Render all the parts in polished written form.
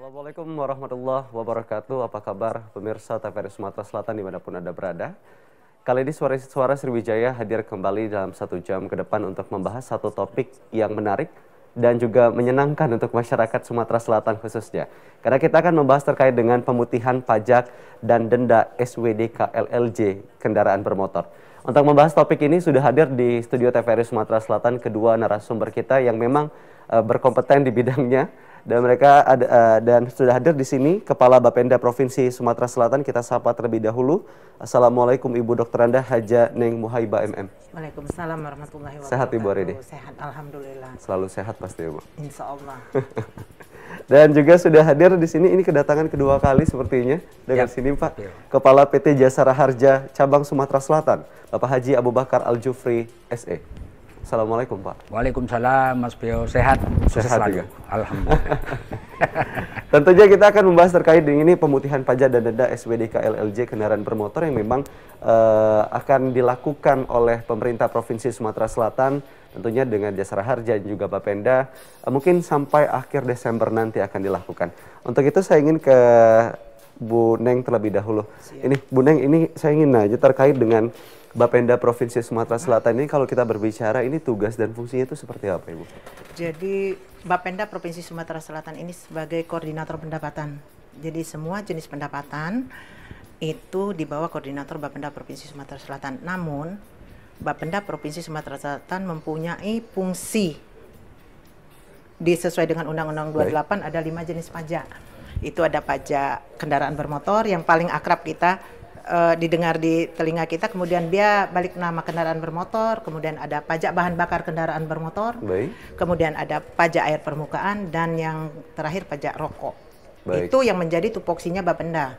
Assalamualaikum warahmatullahi wabarakatuh. Apa kabar pemirsa TVRI Sumatera Selatan dimanapun Anda berada? Kali ini Suara Sriwijaya hadir kembali dalam 1 jam ke depan untuk membahas satu topik yang menarik dan juga menyenangkan untuk masyarakat Sumatera Selatan khususnya. Karena kita akan membahas terkait dengan pemutihan pajak dan denda SWDK LLJ kendaraan bermotor. Untuk membahas topik ini sudah hadir di studio TVRI Sumatera Selatan kedua narasumber kita yang memang berkompeten di bidangnya. Dan mereka dan sudah hadir di sini Kepala Bapenda Provinsi Sumatera Selatan. Kita sapa terlebih dahulu. Assalamualaikum Ibu Dr. Anda Haja Neng Muhaiba MM. Waalaikumsalam warahmatullahi wabarakatuh. Sehat Ibu hari ini? Sehat, alhamdulillah. Selalu sehat pasti Ibu. Insya Allah. Dan juga sudah hadir di sini, ini kedatangan kedua kali sepertinya dengan sini Pak. Kepala PT Jasara Harja Cabang Sumatera Selatan, Bapak Haji Abu Bakar Al-Jufri SE. Assalamualaikum Pak. Waalaikumsalam Mas Pio, sehat juga. Alhamdulillah. Tentunya kita akan membahas terkait dengan ini pemutihan pajak dan denda SWDK LLJ kendaraan bermotor yang memang akan dilakukan oleh pemerintah Provinsi Sumatera Selatan, tentunya dengan Jasara Harja dan juga Bapenda, mungkin sampai akhir Desember nanti akan dilakukan. Untuk itu saya ingin ke Bu Neng terlebih dahulu. Siap. Ini Bu Neng, ini saya ingin nanya terkait dengan Bapenda Provinsi Sumatera Selatan ini, kalau kita berbicara ini tugas dan fungsinya itu seperti apa Ibu? Jadi Bapenda Provinsi Sumatera Selatan ini sebagai koordinator pendapatan. Jadi semua jenis pendapatan itu di bawah koordinator Bapenda Provinsi Sumatera Selatan. Namun Bapenda Provinsi Sumatera Selatan mempunyai fungsi sesuai dengan Undang-Undang 28. Ada 5 jenis pajak. Itu ada pajak kendaraan bermotor yang paling akrab kita didengar di telinga kita, kemudian dia balik nama kendaraan bermotor, kemudian ada pajak bahan bakar kendaraan bermotor, kemudian ada pajak air permukaan, dan yang terakhir pajak rokok. Itu yang menjadi tupoksinya Bapenda.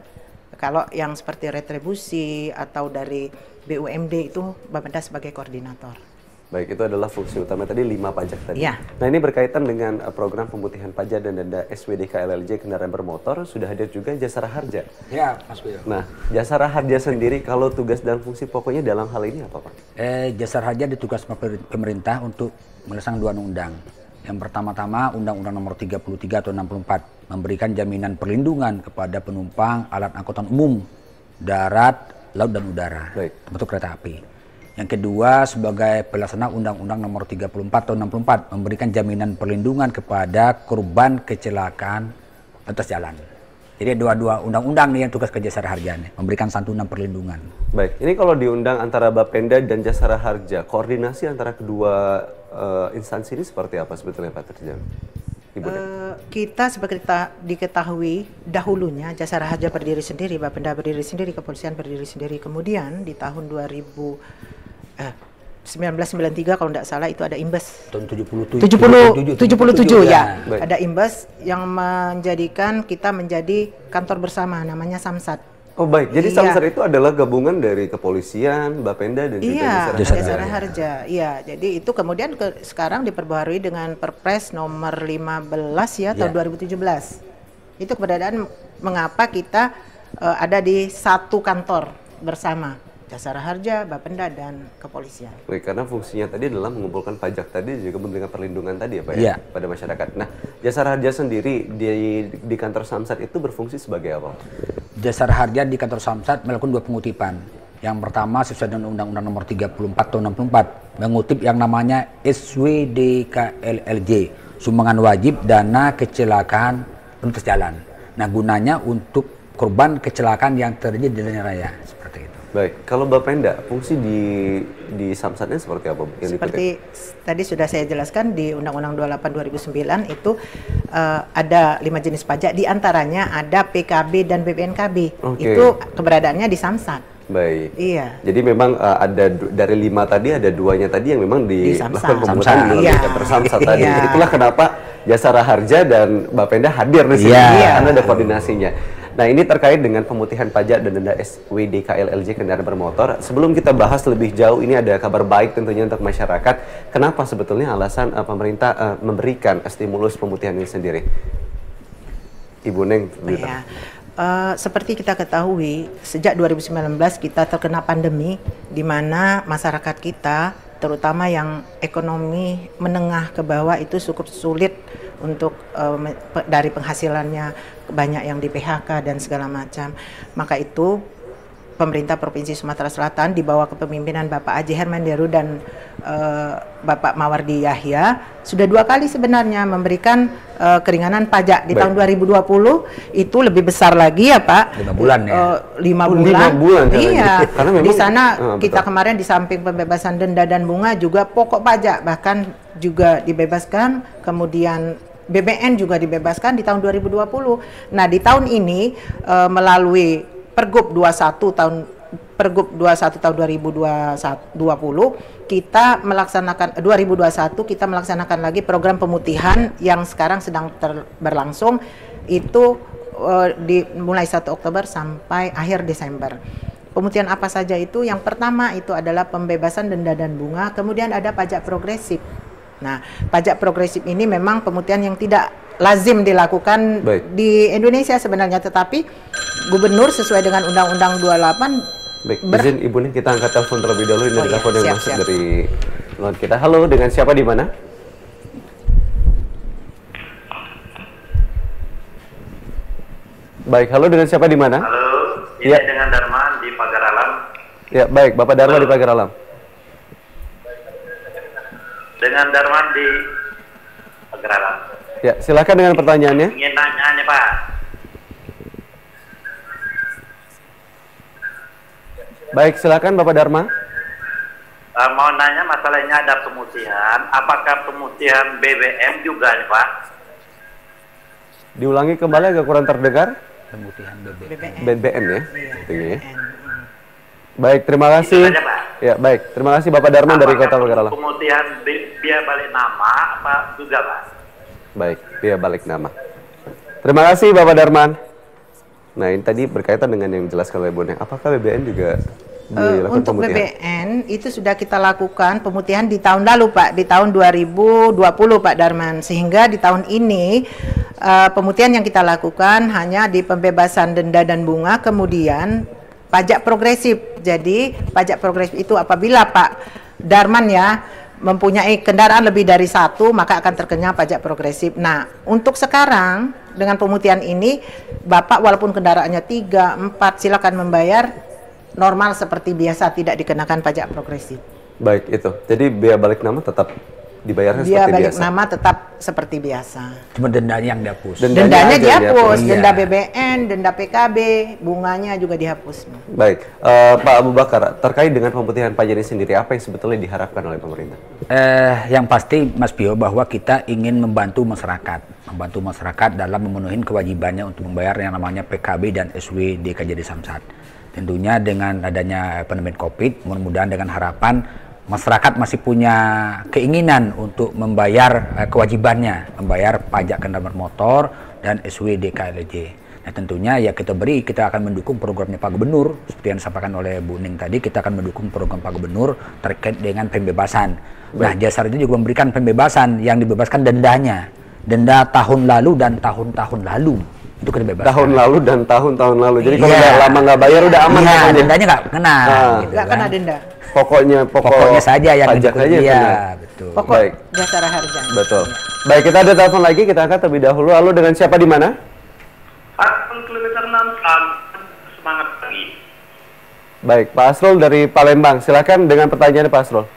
Kalau yang seperti retribusi atau dari BUMD itu Bapenda sebagai koordinator. Baik, itu adalah fungsi utama tadi 5 pajak tadi. Ya. Nah, ini berkaitan dengan program pemutihan pajak dan denda SWDK LLJ kendaraan bermotor, sudah hadir juga Jasara Harja. Ya, Mas Pio. Nah, Jasara Harja sendiri kalau tugas dan fungsi pokoknya dalam hal ini apa Pak? Jasara Harja ditugas pemerintah untuk melaksanakan 2 undang. Yang pertama-tama Undang-Undang Nomor 33 atau 64 memberikan jaminan perlindungan kepada penumpang alat angkutan umum darat, laut dan udara, termasuk kereta api. Yang kedua, sebagai pelaksana Undang-Undang Nomor 34 tahun 64 memberikan jaminan perlindungan kepada korban kecelakaan atas jalan. Jadi dua undang-undang nih yang tugas ke Jasara Harja nih, memberikan santunan perlindungan. Baik, ini kalau diundang antara Bapenda dan Jasara Harja, koordinasi antara kedua instansi ini seperti apa sebetulnya Pak terjadi? Ibu Kita seperti diketahui dahulunya Jasara Harja berdiri sendiri, Bapenda berdiri sendiri, kepolisian berdiri sendiri. Kemudian di tahun 1993 kalau tidak salah itu ada Imbes. Tahun 77 ya. Ada Imbes yang menjadikan kita menjadi kantor bersama namanya Samsat. Oh baik, jadi Samsat itu adalah gabungan dari kepolisian, Bapenda dan juga Jasara Harja. Iya, jadi itu kemudian sekarang diperbaharui dengan Perpres nomor 15 ya tahun 2017. Itu keberadaan mengapa kita ada di satu kantor bersama. Jasara Harja, Bapenda, dan kepolisian. Baik, karena fungsinya tadi adalah mengumpulkan pajak tadi juga memberikan perlindungan tadi ya Pak ya pada masyarakat. Nah, Jasara Harja sendiri di kantor Samsat itu berfungsi sebagai apa? Jasara Harja di kantor Samsat melakukan 2 pengutipan. Yang pertama sesuai dengan Undang-Undang Nomor 34 tahun 64 mengutip yang namanya SWDK-LLJ, sumbangan wajib dana kecelakaan lintas jalan. Nah, gunanya untuk korban kecelakaan yang terjadi di jalan raya. Baik, kalau Bapenda, fungsi di Samsatnya seperti apa? Seperti tadi sudah saya jelaskan di Undang-Undang 28 2009 itu ada 5 jenis pajak, diantaranya ada PKB dan BPNKB. Itu keberadaannya di Samsat. Baik. Iya. Jadi memang ada dari 5 tadi ada 2-nya tadi yang memang dilakukan pemutahan di kantor Samsat tadi. Itulah kenapa Jasara Harja dan Bapenda hadir di sini karena ada koordinasinya. Nah, ini terkait dengan pemutihan pajak dan denda SWDK LLJ kendaraan bermotor. Sebelum kita bahas lebih jauh, ini ada kabar baik tentunya untuk masyarakat. Kenapa sebetulnya alasan pemerintah memberikan stimulus pemutihan ini sendiri? Ibu Neng. Seperti kita ketahui, sejak 2019 kita terkena pandemi, di mana masyarakat kita, terutama yang ekonomi menengah ke bawah itu cukup sulit untuk dari penghasilannya banyak yang di PHK dan segala macam. Maka itu pemerintah Provinsi Sumatera Selatan di bawah kepemimpinan Bapak Haji Herman Deru dan Bapak Mawardi Yahya sudah 2 kali sebenarnya memberikan keringanan pajak di tahun 2020 itu lebih besar lagi ya Pak. 5 bulan ya. 5 bulan. 5 bulan Iya. Karena memang, di sana kita betul. kemarin di samping pembebasan denda dan bunga juga pokok pajak bahkan juga dibebaskan, kemudian BBN juga dibebaskan di tahun 2020. Nah, di tahun ini melalui Pergub 21 tahun 2020 kita melaksanakan 2021 kita melaksanakan lagi program pemutihan yang sekarang sedang berlangsung itu mulai 1 Oktober sampai akhir Desember. Pemutihan apa saja itu? Yang pertama itu adalah pembebasan denda dan bunga, kemudian ada pajak progresif. Nah, pajak progresif ini memang pemutihan yang tidak lazim dilakukan di Indonesia sebenarnya, tetapi Gubernur sesuai dengan Undang-Undang 28. Baik, izin Ibu nih kita angkat telepon terlebih dahulu. Ini telepon yang siap, masuk siap. dari luar kita. Halo, dengan siapa di mana? Baik, halo, dengan siapa di mana? Halo, ini Ya. dengan Darman di Pagar Alam. Ya, baik, Bapak Dharma di Pagar Alam. Dengan Darman di Pagar Alam. Ya, silakan dengan pertanyaannya. Ingin tanya nih Pak. Baik, silakan Bapak Dharma. Mau nanya masalahnya ada pemutihan. Apakah pemutihan BBM juga nih Pak? Diulangi kembali, agak kurang terdengar. Pemutihan BBM. BBM ya. Iya, Gitu ya. BBN. Baik, terima kasih. Itu saja, Pak. Ya, baik. Terima kasih Bapak Dharma dari Kota Pagar Alam. Pemutihan biaya balik nama apa juga Pak? Baik, dia balik nama. Terima kasih Bapak Darman. Nah, ini tadi berkaitan dengan yang dijelaskan oleh Bone. Apakah BBN juga dilakukan Untuk pemutihan? BBN itu sudah kita lakukan pemutihan di tahun lalu Pak, di tahun 2020 Pak Darman, sehingga di tahun ini pemutihan yang kita lakukan hanya di pembebasan denda dan bunga, kemudian pajak progresif. Jadi pajak progresif itu apabila Pak Darman ya mempunyai kendaraan lebih dari 1 maka akan terkena pajak progresif. Nah, untuk sekarang dengan pemutihan ini Bapak walaupun kendaraannya 3, 4 silakan membayar normal seperti biasa, tidak dikenakan pajak progresif. Baik, itu. Jadi biaya balik nama tetap dibayarnya Dia seperti balik biasa. nama tetap seperti biasa. Cuma dendanya yang dihapus. Dendanya Dendanya aja dihapus, Iya. denda BBN, denda PKB, bunganya juga dihapus. Baik, Pak Abu Bakar, terkait dengan pemutihan pajak ini sendiri, apa yang sebetulnya diharapkan oleh pemerintah? Yang pasti Mas Pio bahwa kita ingin membantu masyarakat dalam memenuhi kewajibannya untuk membayar yang namanya PKB dan SWDKJD Samsat. Tentunya dengan adanya pandemi COVID, mudah-mudahan dengan harapan masyarakat masih punya keinginan untuk membayar kewajibannya, membayar pajak kendaraan bermotor dan SWDKLJ. Nah, tentunya ya kita akan mendukung programnya Pak Gubernur seperti yang disampaikan oleh Bu Ning tadi. Kita akan mendukung program Pak Gubernur terkait dengan pembebasan. Nah, jasa itu juga memberikan pembebasan yang dibebaskan dendanya, denda tahun lalu dan tahun-tahun lalu itu kan dibebaskan. Tahun lalu dan tahun-tahun lalu. Jadi kalau Iya. udah lama nggak bayar udah aman. Iya, pokoknya. dendanya nggak kena. Gitu Nggak kan. kena denda. Pokoknya Saja yang pajak dikut- aja. iya, kena. betul. Pokok Baik. dasar harga. Betul. Baik, kita ada telepon lagi, kita angkat terlebih dahulu. Halo, dengan siapa di mana? Kilometer 6 semangat lagi. Baik, Pak Asrul dari Palembang. Silakan dengan pertanyaan Pak Asrul.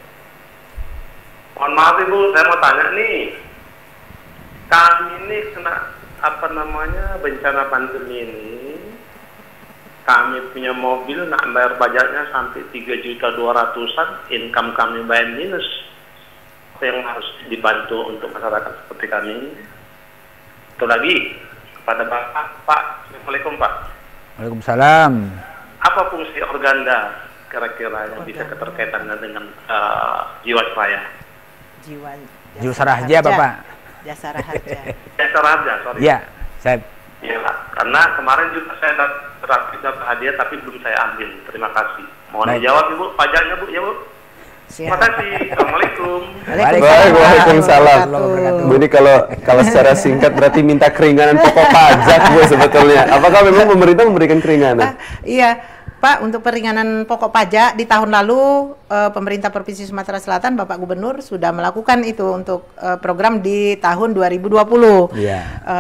Mohon maaf Ibu, saya mau tanya nih. Kami ini kena bencana pandemi ini. Kami punya mobil nak bayar pajaknya sampai 3.200.000, income kami bayar minus. Apa yang harus dibantu untuk masyarakat seperti kami ini? Itu lagi kepada Bapak, Pak, Assalamualaikum Pak. Waalaikumsalam. Apa fungsi organda kira-kira yang bisa keterkaitan dengan Jiwasraya? Jiwasraya aja, Bapak. Jasara harja. Jasa Raja, sorry. Ya, saya Iya, karena kemarin juga saya dapat hadiah tapi belum saya ambil. Terima kasih. Mohon Baik. dijawab Ibu, pajaknya Bu, ya Bu. Terima kasih. Assalamualaikum. Baik, waalaikumsalam. Wabarakatuh. Bu, ini kalau secara singkat berarti minta keringanan pokok pajak Bu sebetulnya. Apakah memang pemerintah memberikan keringanan? Iya, Pak, untuk peringanan pokok pajak di tahun lalu pemerintah Provinsi Sumatera Selatan, Bapak Gubernur sudah melakukan itu untuk program di tahun 2020.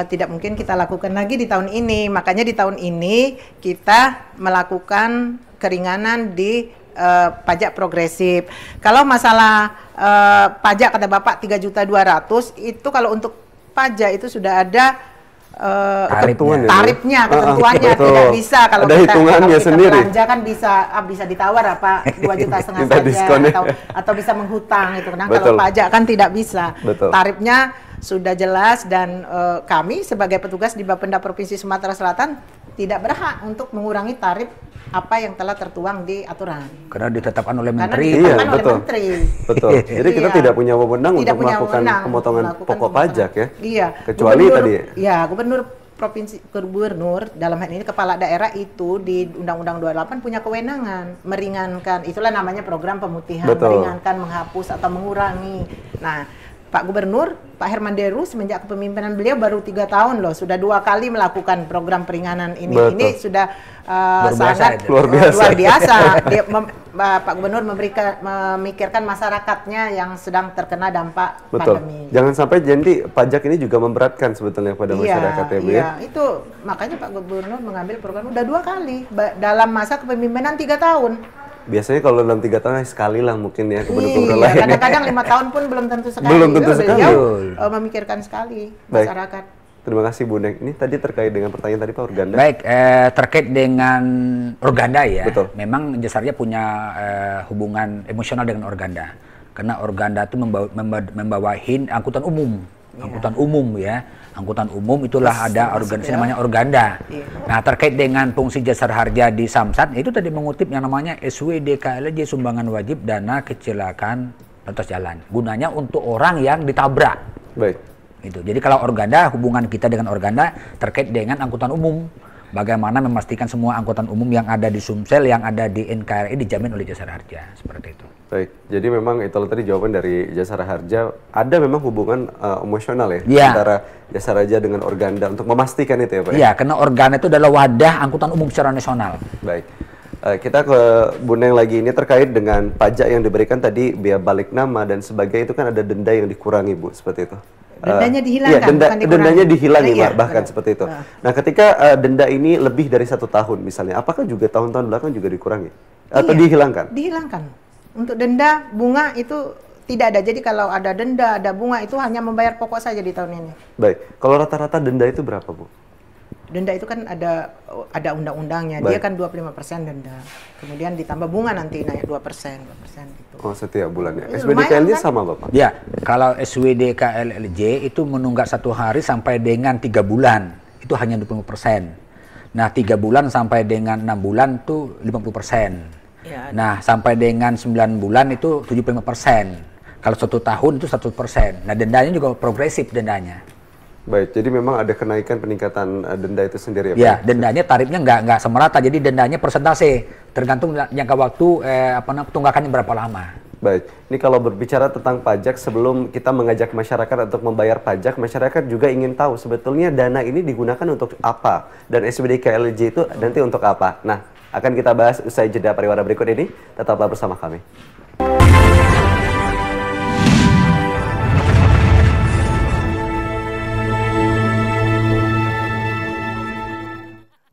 Tidak mungkin kita lakukan lagi di tahun ini. Makanya di tahun ini kita melakukan keringanan di pajak progresif. Kalau masalah pajak kata Bapak 3.200.000 itu kalau untuk pajak itu sudah ada tarifnya, ketentuannya. Tidak bisa kalau ada hitungannya sendiri. Belanja kan bisa ditawar apa 2,5 juta saja atau bisa menghutang itu. Nah, kalau pajak kan tidak bisa. Tarifnya sudah jelas dan kami sebagai petugas di Bapenda Provinsi Sumatera Selatan tidak berhak untuk mengurangi tarif apa yang telah tertuang di aturan. Karena ditetapkan oleh menteri. Betul. Jadi kita tidak punya wewenang untuk melakukan pemotongan pokok pajak ya. Iya. Kecuali tadi. Ya, gubernur dalam hal ini kepala daerah itu di Undang-Undang 28 punya kewenangan meringankan. Itulah namanya program pemutihan, meringankan, menghapus atau mengurangi. Nah, Pak Gubernur, Pak Herman Deru semenjak kepemimpinan beliau baru 3 tahun loh, sudah 2 kali melakukan program peringanan ini. Ini sudah sangat luar biasa. Pak Gubernur memikirkan masyarakatnya yang sedang terkena dampak pandemi. Jangan sampai jadi pajak ini juga memberatkan sebetulnya pada masyarakat ya, Bu. Iya, itu makanya Pak Gubernur mengambil program udah 2 kali dalam masa kepemimpinan 3 tahun. Biasanya kalau dalam 3 tahun sekali lah mungkin ya gubernur lain. Kadang-kadang 5 tahun pun belum tentu sekali. Belum tentu sekali. Memikirkan sekali masyarakat. Terima kasih Bu Nek. Ini tadi terkait dengan pertanyaan tadi Pak Organda. Baik, terkait dengan Organda ya. Betul. Memang Jasa Harja punya hubungan emosional dengan Organda. Karena Organda itu membawahin angkutan umum. Angkutan umum ya. Angkutan umum itulah ada organisasi namanya Organda. Nah, terkait dengan fungsi Jasa Harja di Samsat, itu tadi mengutip yang namanya SWDKLJ sumbangan wajib dana kecelakaan atas jalan. Gunanya untuk orang yang ditabrak. Baik. Gitu. Jadi kalau Organda, hubungan kita dengan Organda terkait dengan angkutan umum. Bagaimana memastikan semua angkutan umum yang ada di Sumsel, yang ada di NKRI dijamin oleh Jasa Harja, seperti itu. Baik, jadi memang itu tadi jawaban dari Jasa Harja. Ada memang hubungan emosional ya antara Jasa Harja dengan Organda untuk memastikan itu ya Pak? Iya, karena Organda itu adalah wadah angkutan umum secara nasional. Baik, kita ke Bu Neng lagi, ini terkait dengan pajak yang diberikan tadi, biaya balik nama dan sebagainya, itu kan ada denda yang dikurangi Bu, seperti itu. Dendanya dihilangkan, dendanya dihilangi bahkan seperti itu. Nah, ketika denda ini lebih dari 1 tahun misalnya, apakah juga tahun-tahun belakang juga dikurangi atau dihilangkan? Dihilangkan. Untuk denda bunga itu tidak ada. Jadi kalau ada denda, ada bunga itu hanya membayar pokok saja di tahun ini. Baik. Kalau rata-rata denda itu berapa Bu? Denda itu kan ada undang-undangnya. Dia kan 25% denda. Kemudian ditambah bunga nanti naik 2% gitu. Oh, setiap bulannya. SWDKLJ kan? Sama Bapak? Ya, kalau SWDKLJ itu menunggak 1 hari sampai dengan 3 bulan. Itu hanya 20%. Nah, 3 bulan sampai dengan 6 bulan itu 50%. Ya, nah, sampai dengan 9 bulan itu 75%. Kalau 1 tahun itu 100%. Nah, dendanya juga progresif dendanya. Baik, jadi memang ada kenaikan peningkatan denda itu sendiri ya Pak? Ya, dendanya tarifnya nggak semerata, jadi dendanya persentase, tergantung jangka waktu tunggakannya berapa lama. Baik, ini kalau berbicara tentang pajak, sebelum kita mengajak masyarakat untuk membayar pajak, masyarakat juga ingin tahu sebetulnya dana ini digunakan untuk apa, dan SWDKLJ itu nanti untuk apa. Nah, akan kita bahas usai jeda pariwara berikut ini, tetaplah bersama kami.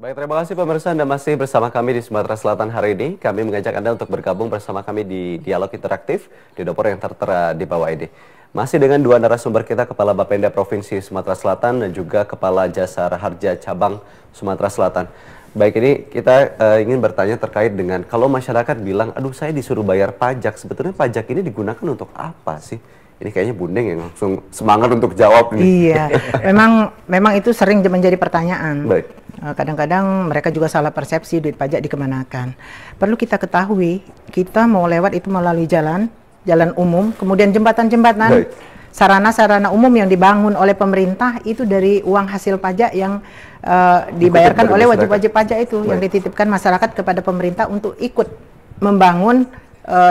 Baik, terima kasih pemirsa, Anda masih bersama kami di Sumatera Selatan hari ini. Kami mengajak Anda untuk bergabung bersama kami di Dialog Interaktif di dapur yang tertera di bawah ini. Masih dengan 2 narasumber kita, Kepala Bapenda Provinsi Sumatera Selatan dan juga Kepala Jasa Harja Cabang Sumatera Selatan. Baik, ini kita ingin bertanya terkait dengan kalau masyarakat bilang, aduh saya disuruh bayar pajak, sebetulnya pajak ini digunakan untuk apa sih? Ini kayaknya Bu Neng yang langsung semangat untuk jawab nih. Iya, memang itu sering menjadi pertanyaan. Baik. Kadang-kadang mereka juga salah persepsi duit pajak dikemanakan. Perlu kita ketahui, kita mau lewat itu melalui jalan umum, kemudian jembatan-jembatan, sarana-sarana umum yang dibangun oleh pemerintah itu dari uang hasil pajak yang dibayarkan oleh wajib-wajib pajak itu, yang dititipkan masyarakat kepada pemerintah untuk ikut membangun,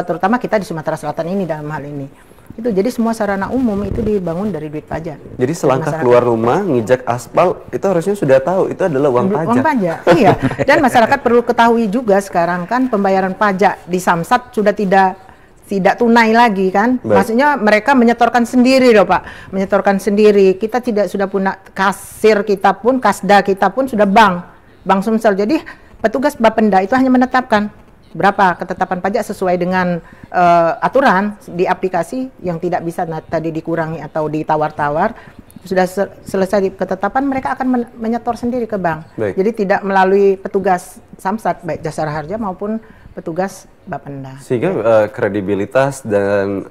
terutama kita di Sumatera Selatan ini dalam hal ini. Itu jadi semua sarana umum itu dibangun dari duit pajak. Jadi selangkah masyarakat. keluar rumah, nginjak aspal, itu harusnya sudah tahu itu adalah uang pajak. Uang pajak, iya. Dan masyarakat perlu ketahui juga sekarang kan pembayaran pajak di Samsat sudah tidak tunai lagi kan. Baik. Maksudnya mereka menyetorkan sendiri loh Pak. Menyetorkan sendiri. Kita tidak sudah punya kasir kita pun, kasda kita pun sudah bank Sumsel. Jadi petugas Bapenda itu hanya menetapkan berapa ketetapan pajak sesuai dengan aturan di aplikasi yang tidak bisa tadi dikurangi atau ditawar-tawar. Sudah selesai ketetapan, mereka akan menyetor sendiri ke bank. Baik. Jadi tidak melalui petugas Samsat baik Jasara Harja maupun petugas Bapenda. Sehingga kredibilitas dan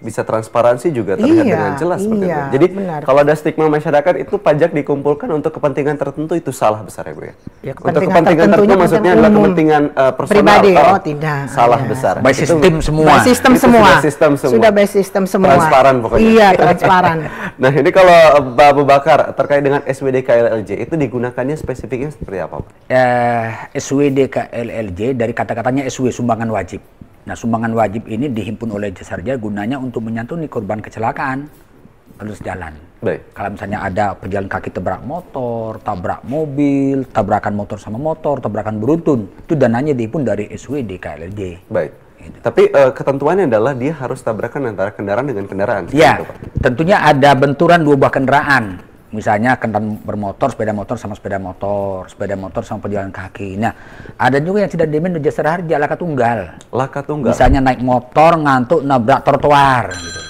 bisa transparansi juga terlihat Iya, dengan jelas seperti iya, itu. Jadi benar. kalau ada stigma masyarakat itu pajak dikumpulkan untuk kepentingan tertentu itu salah besar ya Bu ya? Ya, Untuk kepentingan kepentingan tertentu tertentunya maksudnya kepentingan adalah umum. kepentingan personal. Pribadi, oh tidak. Salah Ya. besar. By Itu- sistem semua. By sistem Itu semua. sudah sistem semua. Sudah by sistem semua. Transparan pokoknya. Iya, transparan. Nah ini kalau Pak Abu Bakar terkait dengan SWD KLLJ itu digunakannya spesifiknya seperti apa Pak? SWD KLLJ dari kata-katanya SW, sumbangan wajib. Nah, sumbangan wajib ini dihimpun oleh Jasara Harja gunanya untuk menyantuni korban kecelakaan lalu jalan. Baik. Kalau misalnya ada pejalan kaki tabrak motor, tabrak mobil, tabrakan motor sama motor, tabrakan beruntun, itu dananya dihimpun dari SWD KLLJ. Baik. Tapi ketentuannya adalah dia harus tabrakan antara kendaraan dengan kendaraan. seperti Ya, itu, Pak. tentunya ada benturan dua buah kendaraan. Misalnya kendaraan bermotor, sepeda motor sama pejalan kaki. Nah, ada juga yang tidak dimin di Jasara Harja, laka tunggal. Laka tunggal. Misalnya naik motor, ngantuk, nabrak trotoar. Gitu.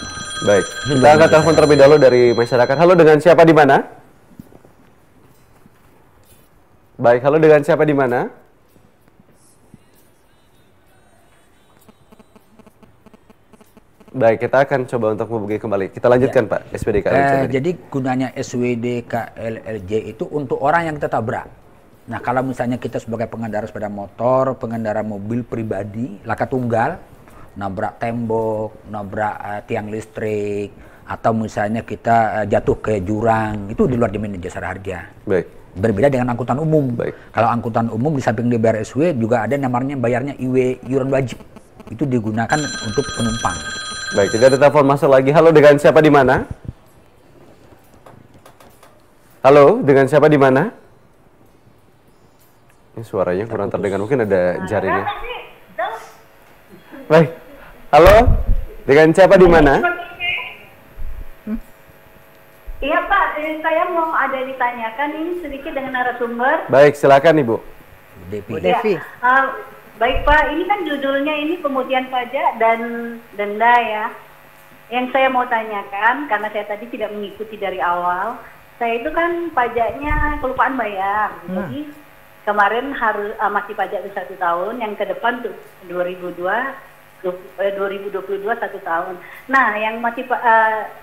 Baik. Kita angkat telepon terlebih dahulu dari masyarakat. Halo, dengan siapa di mana? Baik, halo, dengan siapa di mana? Baik, kita akan coba untuk menghubungi kembali. Kita lanjutkan Pak, SWD KLLJ. tadi. Jadi gunanya SWD KLLJ itu untuk orang yang kita tabrak. Nah, kalau misalnya kita sebagai pengendara sepeda motor, pengendara mobil pribadi, laka tunggal, nabrak tembok, nabrak tiang listrik, atau misalnya kita jatuh ke jurang, itu di luar dimensi Jasara Harja. Baik. Berbeda dengan angkutan umum. Baik. Kalau angkutan umum di samping dibayar SW juga ada namanya bayarnya IW, iuran wajib. Itu digunakan untuk penumpang. Baik, tidak ada telepon masuk lagi. Halo, dengan siapa di mana? Halo, dengan siapa di mana? Ini suaranya kurang terdengar, mungkin ada jaringnya. Baik. Halo, dengan siapa di mana? Iya Pak, saya mau ada ditanyakan ini sedikit dengan narasumber. Baik, silakan Ibu. Depi. Bu Devi. Ya, baik Pak, ini kan judulnya ini pemutihan pajak dan denda ya. Yang saya mau tanyakan, karena saya tadi tidak mengikuti dari awal, saya itu kan pajaknya kelupaan bayar. Jadi kemarin harus masih pajak 1 tahun, yang ke depan tuh 2022 1 tahun. Nah, yang masih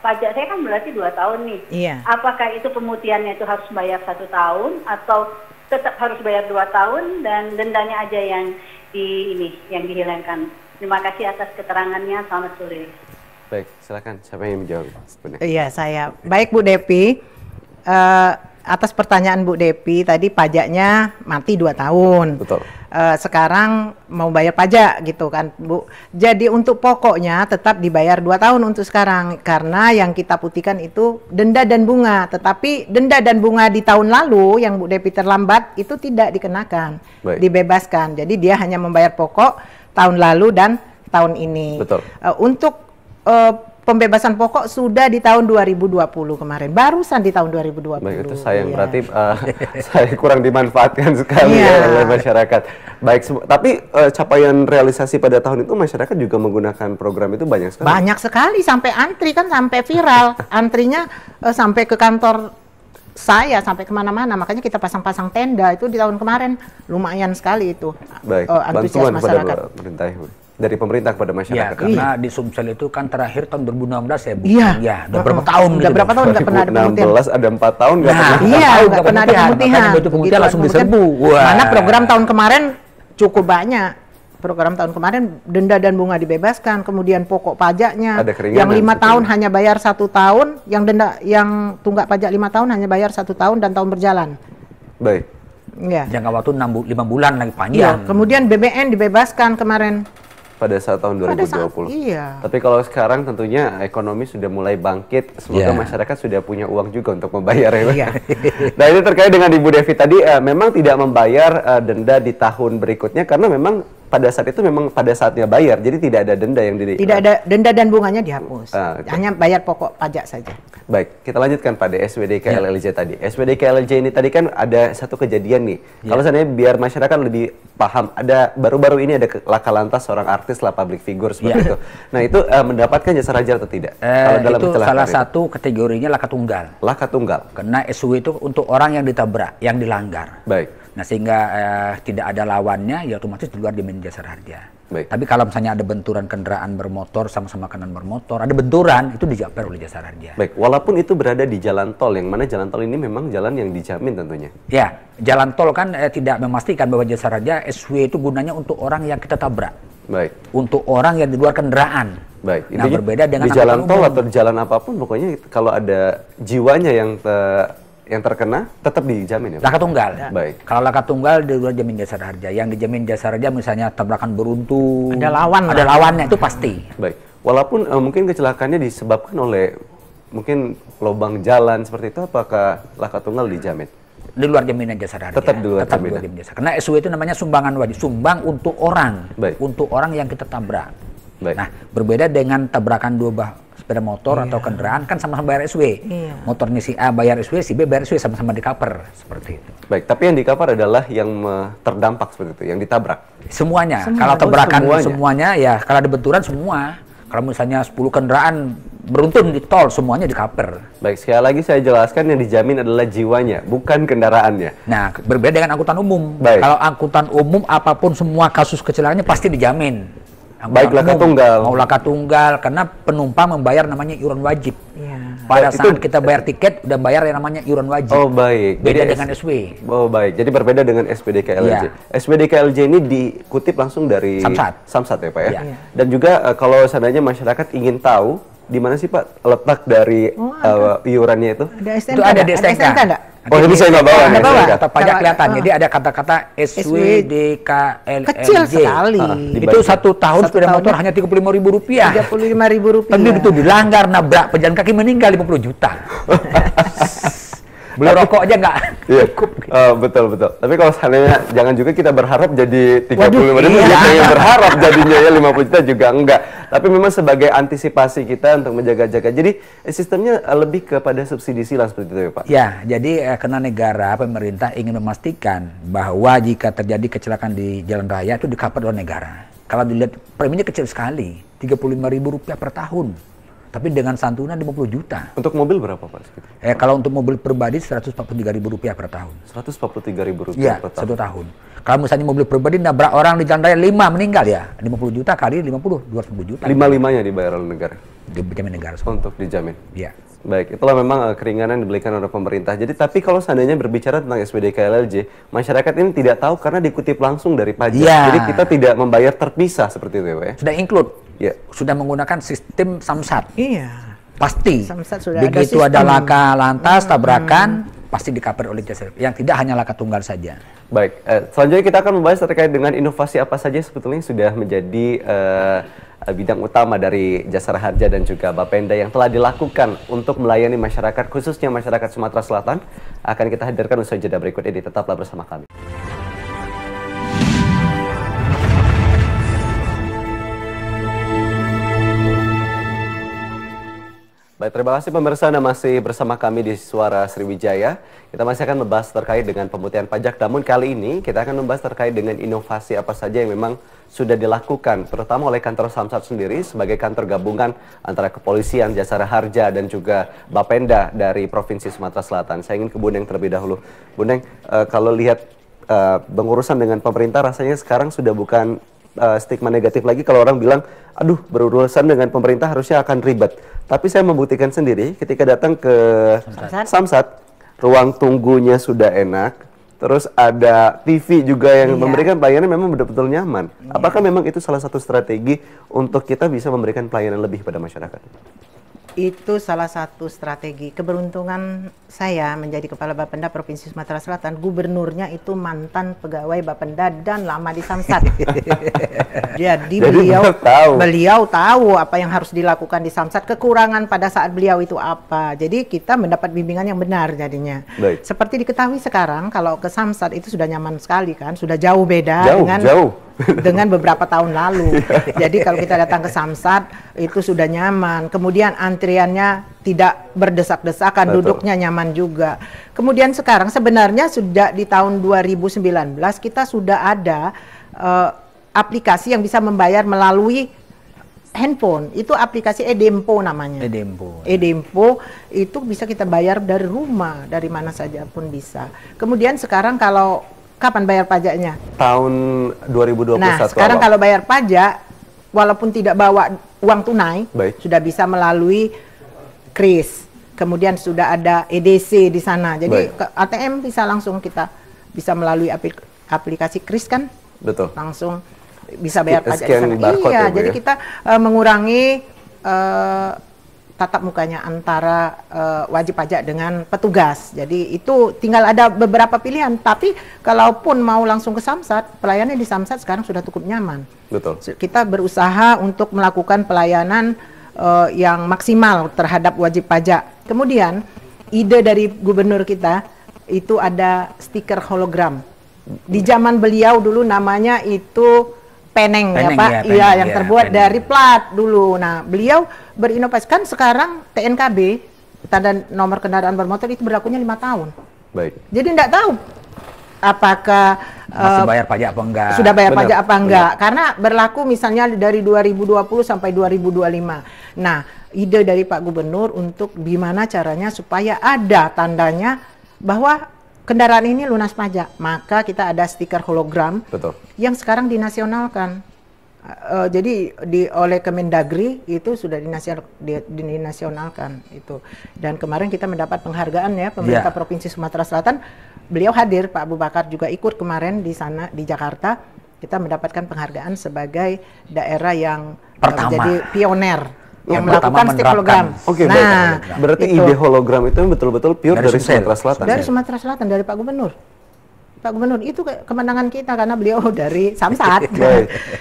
pajak saya kan berarti 2 tahun nih. Iya. Apakah itu pemutihannya itu harus bayar 1 tahun atau tetap harus bayar 2 tahun dan dendanya aja yang dihilangkan? Terima kasih atas keterangannya. Selamat sore. Baik, silakan. Siapa yang menjawab? Iya, saya. Baik Bu Depi, atas pertanyaan Bu Depi tadi pajaknya mati 2 tahun. Betul. Sekarang mau bayar pajak gitu kan Bu. Jadi untuk pokoknya tetap dibayar 2 tahun untuk sekarang. Karena yang kita putihkan itu denda dan bunga. Tetapi denda dan bunga di tahun lalu yang Bu Depi terlambat itu tidak dikenakan. Baik. Dibebaskan. Jadi dia hanya membayar pokok tahun lalu dan tahun ini. Betul. Untuk pembebasan pokok sudah di tahun 2020 kemarin, barusan di tahun 2020. Baik, itu sayang. Iya. Berarti saya kurang dimanfaatkan sekali Iya. ya oleh masyarakat. Baik, tapi capaian realisasi pada tahun itu masyarakat juga menggunakan program itu banyak sekali. Banyak sekali sampai antri kan, sampai viral. Antrinya sampai ke kantor saya, sampai kemana-mana. Makanya kita pasang-pasang tenda itu di tahun kemarin lumayan sekali itu. Baik, Antusias bantuan kepada masyarakat. pemerintah, dari pemerintah kepada Ya, masyarakat. karena di Sumsel itu kan terakhir tahun 2016 ya, Bu. Iya. Ya, udah berapa tahun Udah gitu. berapa tahun nggak pernah ada pemutihan? 2016 ada 4 tahun nggak Nah, pernah. Iya, tahu, nggak pernah ada pemutihan. Makanya begitu pemutihan Begitu langsung pemutihan, diserbu. Wah. Mana program tahun kemarin cukup banyak. Program tahun kemarin denda dan bunga dibebaskan, kemudian pokok pajaknya Ada keringanan yang 5 sebetulnya. tahun hanya bayar 1 tahun, yang denda yang tunggak pajak 5 tahun hanya bayar 1 tahun dan tahun berjalan. Baik. Ya. Jangka waktu 5 bulan lagi Iya, panjang. kemudian BBN dibebaskan kemarin. pada saat tahun 2020. Iya. Tapi kalau sekarang tentunya ekonomi sudah mulai bangkit, semoga masyarakat sudah punya uang juga untuk membayar ya. Iya. Nah ini terkait dengan Ibu Devi tadi, memang tidak membayar denda di tahun berikutnya karena memang pada saat itu memang pada saatnya bayar, jadi tidak ada denda yang Tidak ada denda dan bunganya dihapus, okay. hanya bayar pokok pajak saja. Baik, kita lanjutkan pada SWD KLLJ tadi. SWD KLLJ ini tadi kan ada satu kejadian nih. Kalau seandainya biar masyarakat lebih paham, ada baru-baru ini ada laka lantas seorang artis lah, public figure seperti itu. Nah itu mendapatkan jasa raja atau tidak? Kalau dalam itu kecelakaan salah satu kategorinya laka tunggal. Laka tunggal. Karena SW itu untuk orang yang ditabrak, yang dilanggar. Baik. Nah sehingga tidak ada lawannya, ya otomatis di luar jaminan jasa harja. Baik. Tapi kalau misalnya ada benturan kendaraan bermotor sama-sama kendaraan bermotor, ada benturan, itu dijabar oleh jasa harja. Baik, walaupun itu berada di jalan tol, yang mana jalan tol ini memang jalan yang dijamin tentunya. Ya, jalan tol kan tidak memastikan bahwa jasa harja SW itu gunanya untuk orang yang kita tabrak. Baik. Untuk orang yang di luar kendaraan. Baik. Nah, berbeda dengan di jalan tol umum. atau di jalan apapun, pokoknya kalau ada jiwanya yang terkena tetap dijamin ya Pak? Laka tunggal. Baik. Kalau laka tunggal di luar jamin jasa harja. Yang dijamin jasa harja misalnya tabrakan beruntun. Ada lawan Ada lah. lawannya itu pasti. Baik. Walaupun mungkin kecelakaannya disebabkan oleh mungkin lubang jalan seperti itu, apakah laka tunggal dijamin? Di luar jaminan jasa harja. Tetap di luar jaminan. jaminan jasa. Karena SW itu namanya sumbangan wajib. Sumbang untuk orang. Baik. Untuk orang yang kita tabrak. Baik. Nah, berbeda dengan tabrakan dua sepeda motor atau kendaraan kan sama-sama bayar SW. Motornya si A bayar SW, si B bayar SW, sama-sama di cover seperti itu. Baik, tapi yang di cover adalah yang terdampak seperti itu, yang ditabrak. Semuanya. Kalau tabrakan semuanya ya, kalau ada benturan semua. Kalau misalnya 10 kendaraan beruntun di tol, semuanya di cover. Baik, sekali lagi saya jelaskan yang dijamin adalah jiwanya, bukan kendaraannya. Nah, berbeda dengan angkutan umum. Baik. Kalau angkutan umum apapun semua kasus kecelakaannya pasti dijamin. Baik laka tunggal. Mau laka tunggal, karena penumpang membayar namanya iuran wajib. Iya. Pada Baik, saat itu- kita bayar tiket, udah bayar yang namanya iuran wajib. Oh baik. Beda Jadi dengan SW. Oh baik, jadi berbeda dengan SPD KLJ. Iya. SPD KLJ ini dikutip langsung dari Samsat ya Pak ya. Iya. Dan juga kalau seandainya masyarakat ingin tahu di mana sih Pak letak dari iurannya itu? Ada STNK Itu ada di nggak? STNK. nggak? Oh ini saya nggak bawa Nggak nih. bawa. STNK. Kata pajak Coba, kelihatan. Jadi ada kata-kata SWDKLLJ. Kecil sekali. Itu 1 tahun Satu sepeda tahun. motor hanya Rp35.000. 35.000 rupiah. Tapi itu dilanggar, nabrak pejalan kaki, meninggal 50 juta. Beli rokok aja nggak Iya. cukup. Betul. Tapi kalau seandainya jangan juga kita berharap jadi 35 Waduh, ribu, iya. kita yang berharap jadinya ya 50 juta juga enggak. Tapi memang sebagai antisipasi kita untuk menjaga-jaga. Jadi sistemnya lebih kepada subsidi silang seperti itu ya Pak? Ya, jadi karena negara, pemerintah ingin memastikan bahwa jika terjadi kecelakaan di jalan raya itu di-cover oleh negara. Kalau dilihat preminya kecil sekali, Rp35.000 per tahun. Tapi dengan santunan 50 juta. Untuk mobil berapa Pak? Sekitar? Kalau untuk mobil pribadi Rp143.000 per tahun. Rp143.000 Iya, per tahun. 1 tahun. Kalau misalnya mobil pribadi nabrak orang di jalan raya 5 meninggal ya, 50 juta kali 50, 250 juta. 5-5-nya dibayar oleh negara Dijamin negara semua. untuk dijamin. Iya. Baik, itulah memang keringanan yang diberikan oleh pemerintah. Jadi, tapi kalau seandainya berbicara tentang SPD KLLJ, masyarakat ini tidak tahu karena dikutip langsung dari pajak. Iya. Jadi kita tidak membayar terpisah seperti itu ya Pak ya? Sudah include. Ya. Sudah menggunakan sistem samsat. Iya. Pasti. Samsat sudah ada Begitu sistem. ada laka lantas, tabrakan, pasti di-cover oleh jasa. Yang tidak hanya laka tunggal saja. Baik, selanjutnya kita akan membahas terkait dengan inovasi apa saja sebetulnya yang sudah menjadi bidang utama dari Jasara Harja dan juga Bapenda yang telah dilakukan untuk melayani masyarakat, khususnya masyarakat Sumatera Selatan. Akan kita hadirkan usai jeda berikut ini. Tetaplah bersama kami. Baik, terima kasih pemirsa Anda masih bersama kami di Suara Sriwijaya. Kita masih akan membahas terkait dengan pemutihan pajak, namun kali ini kita akan membahas terkait dengan inovasi apa saja yang memang sudah dilakukan, terutama oleh kantor Samsat sendiri sebagai kantor gabungan antara kepolisian, Jasara Harja, dan juga Bapenda dari Provinsi Sumatera Selatan. Saya ingin ke Bu Neng terlebih dahulu. Bu Neng, kalau lihat pengurusan dengan pemerintah rasanya sekarang sudah bukan stigma negatif lagi kalau orang bilang, aduh berurusan dengan pemerintah harusnya akan ribet. Tapi saya membuktikan sendiri ketika datang ke Samsat, ruang tunggunya sudah enak, terus ada TV juga yang memberikan pelayanan memang betul-betul nyaman. Apakah memang itu salah satu strategi untuk kita bisa memberikan pelayanan lebih pada masyarakat? Itu salah satu strategi. Keberuntungan saya menjadi Kepala Bapenda Provinsi Sumatera Selatan, gubernurnya itu mantan pegawai Bapenda dan lama di Samsat. Jadi beliau tahu apa yang harus dilakukan di Samsat, kekurangan pada saat beliau itu apa. Jadi kita mendapat bimbingan yang benar jadinya. Baik. Seperti diketahui sekarang, kalau ke Samsat itu sudah nyaman sekali kan, sudah jauh beda dengan beberapa tahun lalu. Jadi kalau kita datang ke Samsat itu sudah nyaman. Kemudian antriannya tidak berdesak-desakan, duduknya nyaman juga. Kemudian sekarang sebenarnya sudah di tahun 2019 kita sudah ada aplikasi yang bisa membayar melalui handphone. Itu aplikasi Edempo namanya. Edempo itu bisa kita bayar dari rumah, dari mana saja pun bisa. Kemudian sekarang kalau kapan bayar pajaknya? Tahun 2021. Nah, sekarang kalau bayar pajak, walaupun tidak bawa uang tunai, sudah bisa melalui KRIS. Kemudian sudah ada EDC di sana. Jadi ke ATM bisa langsung kita bisa melalui aplikasi KRIS kan? Betul. Langsung bisa bayar pajak di sana. Iya, jadi kita mengurangi tatap mukanya antara wajib pajak dengan petugas. Jadi itu tinggal ada beberapa pilihan. Tapi kalaupun mau langsung ke Samsat, pelayanan di Samsat sekarang sudah cukup nyaman. Betul. Kita berusaha untuk melakukan pelayanan yang maksimal terhadap wajib pajak. Kemudian ide dari gubernur kita itu ada stiker hologram. Di zaman beliau dulu namanya itu peneng ya Pak, iya yang terbuat dari plat dulu. Nah beliau berinovasi, kan sekarang TNKB, tanda nomor kendaraan bermotor itu berlakunya 5 tahun. Baik. Jadi tidak tahu apakah masih bayar pajak apa enggak. Sudah bayar pajak apa enggak, karena berlaku misalnya dari 2020 sampai 2025. Nah ide dari Pak Gubernur untuk gimana caranya supaya ada tandanya bahwa kendaraan ini lunas pajak, maka kita ada stiker hologram. Betul. Yang sekarang dinasionalkan. Jadi oleh Kemendagri itu sudah dinasionalkan itu. Dan kemarin kita mendapat penghargaan ya pemerintah Provinsi Sumatera Selatan. Beliau hadir, Pak Abu Bakar juga ikut kemarin di sana di Jakarta. Kita mendapatkan penghargaan sebagai daerah yang menjadi pioner yang melakukan stick hologram. Oke, nah, berarti ide hologram itu betul-betul pure dari Sumatera Selatan. Dari Sumatera Selatan, dari Pak Gubernur. Pak Gubernur itu kemenangan kita karena beliau dari Samsat.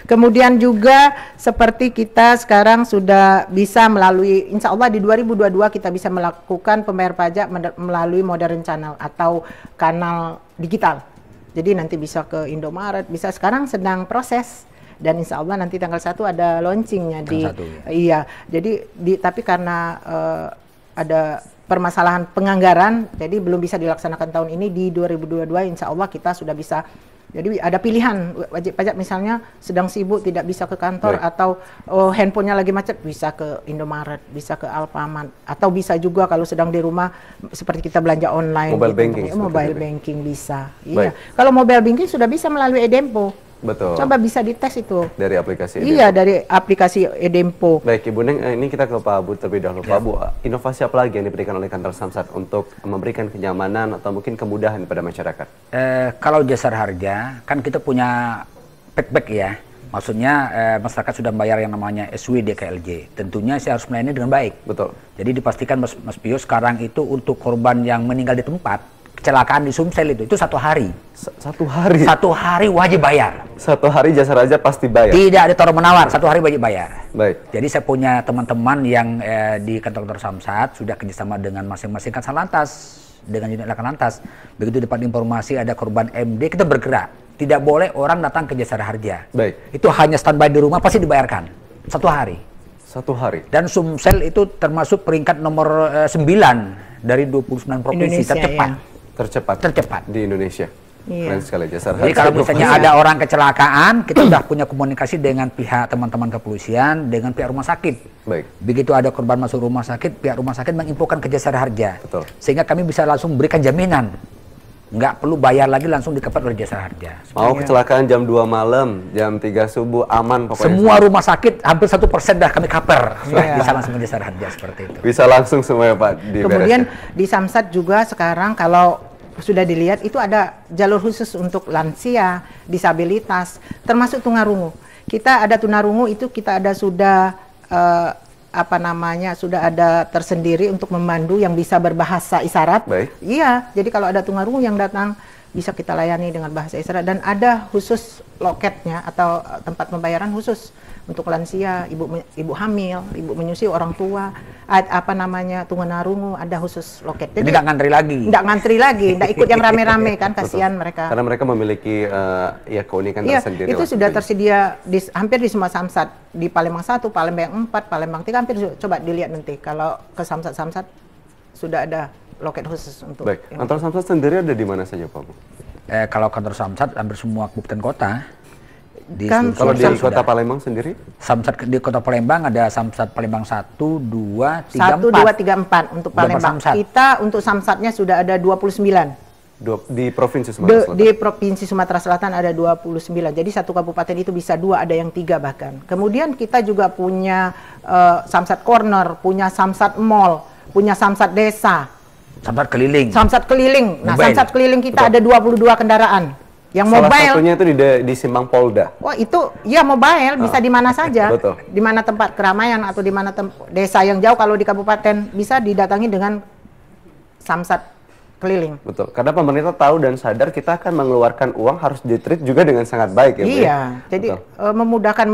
Kemudian juga seperti kita sekarang sudah bisa melalui, insya Allah di 2022 kita bisa melakukan pembayar pajak melalui modern channel atau kanal digital. Jadi nanti bisa ke Indomaret, bisa sekarang sedang proses. Dan insya Allah nanti tanggal 1 ada launchingnya di iya. Jadi tapi karena ada permasalahan penganggaran, jadi belum bisa dilaksanakan tahun ini. Di 2022 insya Allah kita sudah bisa. Jadi ada pilihan wajib pajak misalnya sedang sibuk tidak bisa ke kantor atau handphonenya lagi macet, bisa ke Indomaret, bisa ke Alfamart, atau bisa juga kalau sedang di rumah seperti kita belanja online. Mobile banking. Mobile banking bisa. Iya. Kalau mobile banking sudah bisa melalui Edempo. Betul. Coba bisa dites itu. Dari aplikasi Edempo. Iya, dari aplikasi Edempo. Baik, Ibu Neng, ini kita ke Pak Abu terlebih dahulu. Pak Abu, inovasi apa lagi yang diberikan oleh kantor Samsat untuk memberikan kenyamanan atau mungkin kemudahan pada masyarakat? Kalau jasar harja, kan kita punya pack ya. Maksudnya masyarakat sudah membayar yang namanya SW DKLJ. Tentunya saya harus melayani dengan baik. Betul. Jadi dipastikan Mas Pio sekarang itu untuk korban yang meninggal di tempat, kecelakaan di Sumsel itu 1 hari. 1 hari? 1 hari wajib bayar. 1 hari jasa raja pasti bayar? Tidak ada tawar menawar, 1 hari wajib bayar. Baik. Jadi saya punya teman-teman yang di kantor Samsat sudah kerjasama dengan masing-masing Kasal Lantas, dengan unit Laka Lantas. Begitu dapat informasi ada korban MD, kita bergerak. Tidak boleh orang datang ke jasa harja. Baik. Itu hanya standby di rumah, pasti dibayarkan. 1 hari. 1 hari. Dan Sumsel itu termasuk peringkat nomor 9 dari 29 provinsi tercepat. Ya. Tercepat di Indonesia. Keren sekali jasa harja. Jadi kalau misalnya ada orang kecelakaan, kita sudah punya komunikasi dengan pihak teman-teman kepolisian, dengan pihak rumah sakit. Baik. Begitu ada korban masuk rumah sakit, pihak rumah sakit menginfokan ke jasa harja. Betul. Sehingga kami bisa langsung berikan jaminan. Nggak perlu bayar lagi, langsung dikepet oleh jasa harja. Mau kecelakaan jam 2 malam, jam 3 subuh, aman pokoknya. Semua rumah sakit hampir 1% dah kami cover. Bisa langsung jasa harja seperti itu. Bisa langsung semua ya Pak. Kemudian di Samsat juga sekarang kalau sudah dilihat itu ada jalur khusus untuk lansia, disabilitas, termasuk tunarungu. Kita ada tunarungu itu kita ada sudah apa namanya sudah ada tersendiri untuk memandu yang bisa berbahasa isyarat. Baik. Iya, jadi kalau ada tunarungu yang datang bisa kita layani dengan bahasa isyarat dan ada khusus loketnya atau tempat pembayaran khusus untuk lansia, ibu hamil, ibu menyusui, orang tua, apa namanya tunarungu ada khusus loket. Jadi nggak ngantri lagi. Nggak ngantri lagi, nggak ikut yang rame-rame kan, kasihan mereka. Karena mereka memiliki ya keunikan Iya, tersendiri. itu sudah tersedia hampir di semua samsat, di Palembang 1, Palembang 4, Palembang 3, hampir coba dilihat nanti kalau ke samsat-samsat sudah ada loket khusus untuk. Baik, kantor samsat sendiri ada di mana saja Pak? Kalau kantor samsat hampir semua kabupaten kota. Kalau di kota Palembang sendiri? Samsat di kota Palembang ada Samsat Palembang 1, 2, 3, 1, 2, 3, 4 untuk Palembang. Samsat. Kita untuk samsatnya sudah ada 29. Di Provinsi Sumatera Selatan? Di Provinsi Sumatera Selatan ada 29. Jadi satu kabupaten itu bisa 2, ada yang 3 bahkan. Kemudian kita juga punya samsat corner, punya samsat mall, punya samsat desa. Samsat keliling. Samsat keliling. Nah, Mobile. samsat keliling kita ada 22 kendaraan. Yang Salah mobile. satunya itu di Simpang Polda. Wah, itu ya mobile bisa di mana saja. Betul. Di mana tempat keramaian atau di mana desa yang jauh, kalau di kabupaten bisa didatangi dengan samsat keliling. Betul. Karena pemerintah tahu dan sadar kita akan mengeluarkan uang harus ditreat juga dengan sangat baik ya Bu, ya? Iya. Jadi memudahkan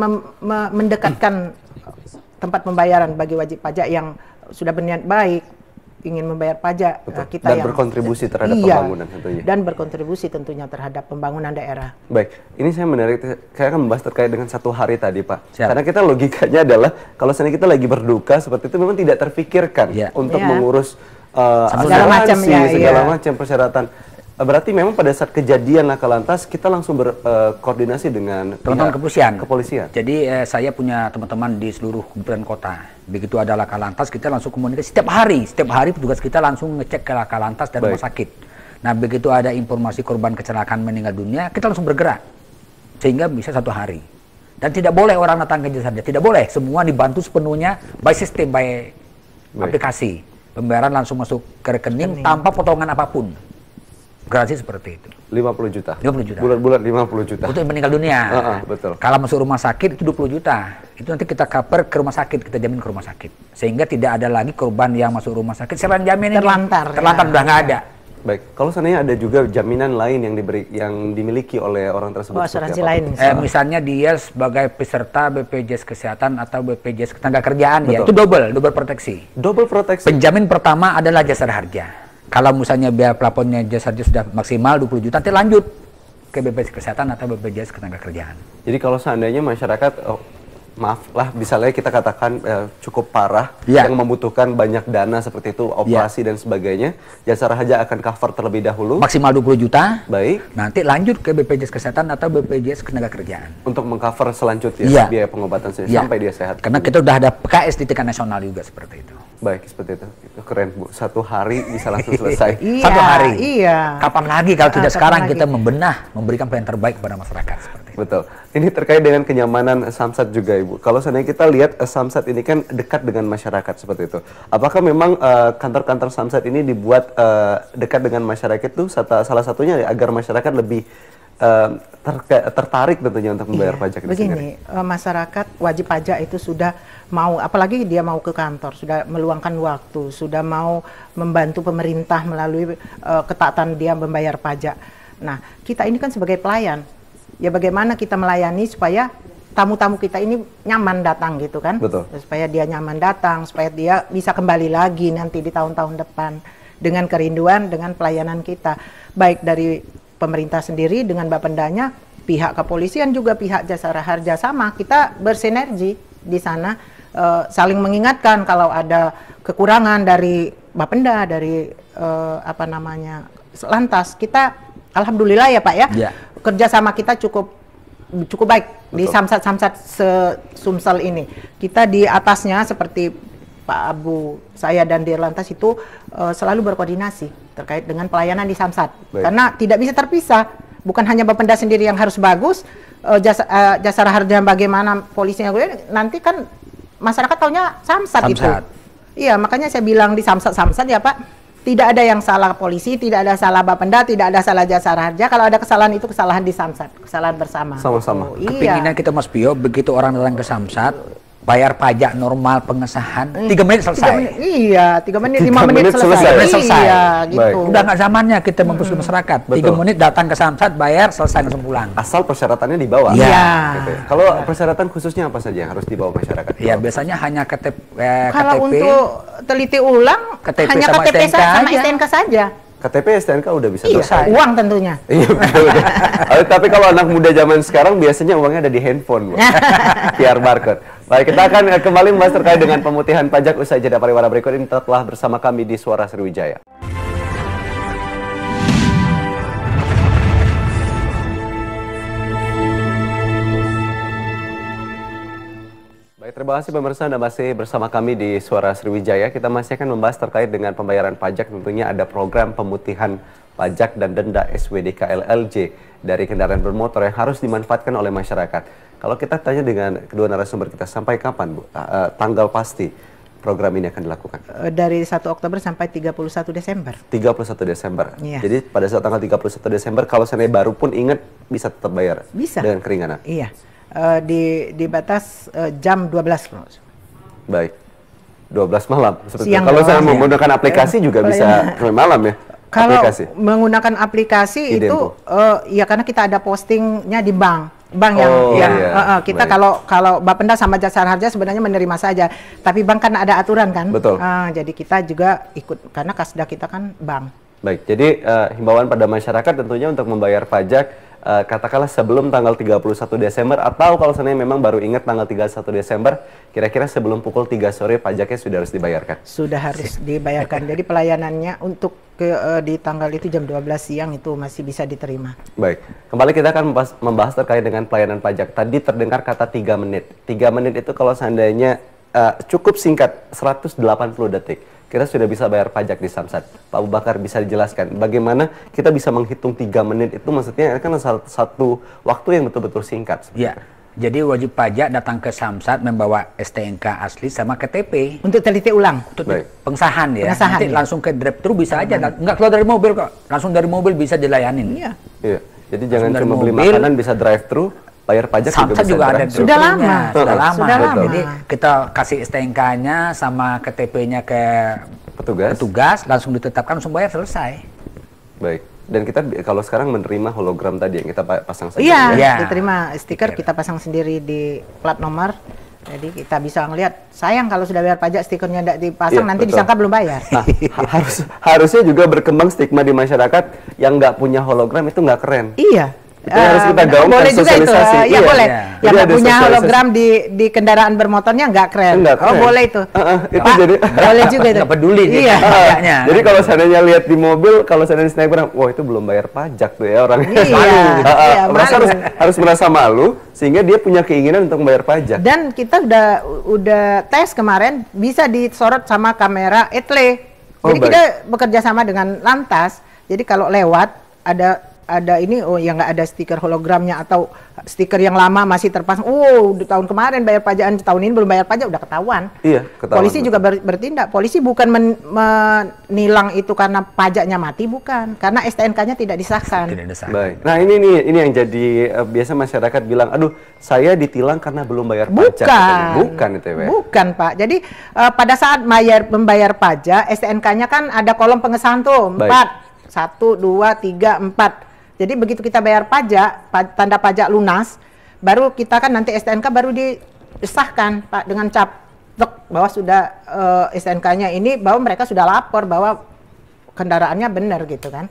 mendekatkan tempat pembayaran bagi wajib pajak yang sudah berniat baik ingin membayar pajak. Kita dan yang berkontribusi terhadap pembangunan tentunya. Dan berkontribusi tentunya terhadap pembangunan daerah. Baik, ini saya menarik, saya akan membahas terkait dengan 1 hari tadi Pak. Siap. Karena kita logikanya adalah kalau seandainya kita lagi berduka seperti itu memang tidak terfikirkan untuk mengurus segala macam segala macam persyaratan. Berarti memang pada saat kejadian laka lantas kita langsung berkoordinasi dengan teman-teman kepolisian. Jadi saya punya teman-teman di seluruh kabupaten kota. Begitu ada laka lantas kita langsung komunikasi setiap hari petugas kita langsung ngecek ke laka lantas dan rumah sakit. Nah, begitu ada informasi korban kecelakaan meninggal dunia, kita langsung bergerak sehingga bisa 1 hari. Dan tidak boleh orang datang ke jasa harja, tidak boleh. Semua dibantu sepenuhnya by sistem, by aplikasi. Pembayaran langsung masuk ke rekening tanpa potongan apapun. Garansi seperti itu. 50 juta. 50 juta. Bulan-bulan 50 juta. Untuk meninggal dunia. Betul. Kalau masuk rumah sakit itu 20 juta. Itu nanti kita cover ke rumah sakit, kita jamin ke rumah sakit. Sehingga tidak ada lagi korban yang masuk rumah sakit selain jamin terlantar. Terlantar udah nggak ada. Baik, kalau seandainya ada juga jaminan lain yang dimiliki oleh orang tersebut. Asuransi lain. Misalnya dia sebagai peserta BPJS Kesehatan atau BPJS Ketenagakerjaan, ya itu double proteksi. Double proteksi. Penjamin pertama adalah jasara harja. Kalau misalnya biaya plafonnya jasa harja sudah maksimal 20 juta, nanti lanjut ke BPJS Kesehatan atau BPJS Ketenagakerjaan. Jadi kalau seandainya masyarakat, maaf lah, misalnya kita katakan cukup parah, yang membutuhkan banyak dana seperti itu, operasi dan sebagainya, jasara harja akan cover terlebih dahulu. Maksimal 20 juta. Baik. Nanti lanjut ke BPJS Kesehatan atau BPJS Ketenagakerjaan. Untuk mengcover selanjutnya biaya pengobatan sampai dia sehat. Karena kita udah ada PKS di tingkat nasional juga seperti itu. Baik, seperti itu. Itu keren Bu. 1 hari bisa langsung selesai. 1 hari. Iya. Kapan lagi kalau tidak sekarang kita membenah, memberikan pelayanan terbaik kepada masyarakat seperti itu. Betul. Ini terkait dengan kenyamanan samsat juga Ibu. Kalau seandainya kita lihat samsat ini kan dekat dengan masyarakat seperti itu. Apakah memang kantor-kantor samsat ini dibuat dekat dengan masyarakat itu salah satunya agar masyarakat lebih tertarik tentunya untuk membayar pajak ini sendiri? Begini, masyarakat wajib pajak itu sudah mau, apalagi dia mau ke kantor, sudah meluangkan waktu, sudah mau membantu pemerintah melalui ketaatan dia membayar pajak. Nah, kita ini kan sebagai pelayan, ya bagaimana kita melayani supaya tamu-tamu kita ini nyaman datang gitu kan? Betul. Supaya dia nyaman datang, supaya dia bisa kembali lagi nanti di tahun-tahun depan dengan kerinduan, dengan pelayanan kita, baik dari pemerintah sendiri dengan Bapendanya, pihak kepolisian juga pihak jasara harja sama, kita bersinergi di sana, saling mengingatkan kalau ada kekurangan dari Bapenda, dari lantas, kita alhamdulillah ya Pak ya, kerjasama kita cukup baik. Betul. Di samsat-samsat Sumsel ini. Kita di atasnya seperti Pak Abu, saya dan Dirlantas itu selalu berkoordinasi terkait dengan pelayanan di samsat. Baik. Karena tidak bisa terpisah. Bukan hanya Bapenda sendiri yang harus bagus, jasara harja bagaimana polisinya, nanti kan masyarakat taunya samsat itu. Iya, makanya saya bilang di samsat ya Pak, tidak ada yang salah polisi, tidak ada salah Bapenda, tidak ada salah jasara harja. Kalau ada kesalahan itu kesalahan di samsat, kesalahan bersama. Sama-sama. Kepinginan kita Mas Pio, begitu orang datang ke samsat, bayar pajak normal pengesahan 3 menit selesai. 3 menit, iya, 3 menit, 5 menit menit selesai. selesai. Iya, gitu. Baik. Udah nggak zamannya kita mempersulit masyarakat. 3 Betul. menit datang ke Samsat, bayar, selesai langsung pulang. Asal persyaratannya dibawa. Iya. Gitu ya. Kalau persyaratan khususnya apa saja yang harus dibawa masyarakat? Ya biasanya hanya KTP, Kalau untuk teliti ulang, KTP hanya sama KTP STNK sama aja. STNK saja. KTP, STNK udah bisa Iya, selesai. uang tentunya. Iya, betul. Tapi kalau anak muda zaman sekarang biasanya uangnya ada di handphone, Bu. QR barcode. Baik, kita akan kembali membahas terkait dengan pemutihan pajak usai jeda pariwara berikut ini. Tetaplah bersama kami di Suara Sriwijaya. Baik, terima kasih pemirsa, Anda masih bersama kami di Suara Sriwijaya. Kita masih akan membahas terkait dengan pembayaran pajak. Tentunya ada program pemutihan pajak dan denda SWDK LLJ dari kendaraan bermotor yang harus dimanfaatkan oleh masyarakat. Kalau kita tanya dengan kedua narasumber kita, sampai kapan, Bu? Tanggal pasti program ini akan dilakukan? Dari 1 Oktober sampai 31 Desember. 31 Desember. Iya. Jadi pada saat tanggal 31 Desember, kalau seandainya baru pun ingat, bisa tetap bayar? Bisa. Dengan keringanan? Iya. Di batas jam 12. Baik. 12 malam. Siang Kalau saya doang, menggunakan aplikasi juga kalau bisa sampai malam ya? Kalau Aplikasi. menggunakan aplikasi Idempo. itu ya karena kita ada postingnya di bank yang Oh, yang iya. kita Baik. kalau Bapenda sama Jasara Harja sebenarnya menerima saja, tapi bank kan ada aturan kan. Betul. Jadi kita juga ikut karena kasda kita kan bank. Baik, jadi himbauan pada masyarakat tentunya untuk membayar pajak katakanlah sebelum tanggal 31 Desember atau kalau seandainya memang baru ingat tanggal 31 Desember, kira-kira sebelum pukul 3 sore pajaknya sudah harus dibayarkan. Sudah harus dibayarkan. Jadi pelayanannya untuk di tanggal itu jam 12 siang itu masih bisa diterima. Baik, kembali kita akan membahas terkait dengan pelayanan pajak. Tadi terdengar kata 3 menit. 3 menit itu kalau seandainya cukup singkat, 180 detik. Kita sudah bisa bayar pajak di Samsat. Pak Abu Bakar bisa dijelaskan bagaimana kita bisa menghitung 3 menit itu, maksudnya kan satu waktu yang betul-betul singkat. Ya, jadi wajib pajak datang ke Samsat membawa STNK asli sama KTP Untuk teliti ulang. untuk Baik. pengesahan ya. Pengesahan, Nanti ya. langsung ke drive-thru bisa aja, nggak keluar dari mobil kok, langsung dari mobil bisa dilayanin. Iya. Iya. Jadi jangan dari cuma beli mobil. makanan bisa drive thru, bayar pajak Samsat bisa juga ada drive-thru. Sudah drive-thrunya. lama. Sudah lama. Sudah lama. Jadi kita kasih STNK-nya sama KTP-nya ke Petugas. langsung ditetapkan, langsung bayar, selesai. Baik. Dan kita kalau sekarang menerima hologram tadi yang kita pasang saja. Iya, Ya. diterima stiker kita pasang sendiri di plat nomor. Jadi kita bisa ngelihat, sayang kalau sudah bayar pajak stikernya tidak dipasang, Iya, nanti betul. disangka belum bayar. Nah, harusnya juga berkembang stigma di masyarakat yang nggak punya hologram itu nggak keren. Iya. Itu harus kita gaungkan, boleh juga itu. sosialisasi. Ya Iya. boleh. Iya. Yang Jadi nggak ada punya sosialisasi. hologram di kendaraan bermotornya nggak keren. Nggak Oh keren. boleh itu. Itu Pak, jadi boleh juga itu. Nggak peduli dia. Iya. Pajaknya. Jadi kalau seandainya lihat di mobil, kalau seandainya snapgram, wah itu belum bayar pajak tuh ya orang. Iya, iya, Merasa malu. harus merasa malu sehingga dia punya keinginan untuk membayar pajak. Dan kita udah tes kemarin bisa disorot sama kamera etle. Oh, Jadi baik. kita bekerja sama dengan Lantas. Jadi kalau lewat ada ini yang nggak ada stiker hologramnya atau stiker yang lama masih terpasang. Di tahun kemarin bayar pajakan, tahun ini belum bayar pajak, udah ketahuan. Iya, ketahuan. Polisi juga bertindak. Polisi bukan menilang itu karena pajaknya mati, bukan. Karena STNK-nya tidak disahkan. Tidak ada Baik. Nah ini yang jadi biasa masyarakat bilang, aduh saya ditilang karena belum bayar pajak. katanya. Bukan itu ya. Pak? Bukan Pak. Jadi pada saat membayar pajak, STNK-nya kan ada kolom pengesahan tuh, Baik. 4. 1, 2, 3, 4. Jadi begitu kita bayar pajak, tanda pajak lunas, baru kita kan nanti STNK baru disahkan Pak dengan cap bahwa sudah STNK-nya ini, bahwa mereka sudah lapor bahwa kendaraannya benar gitu kan.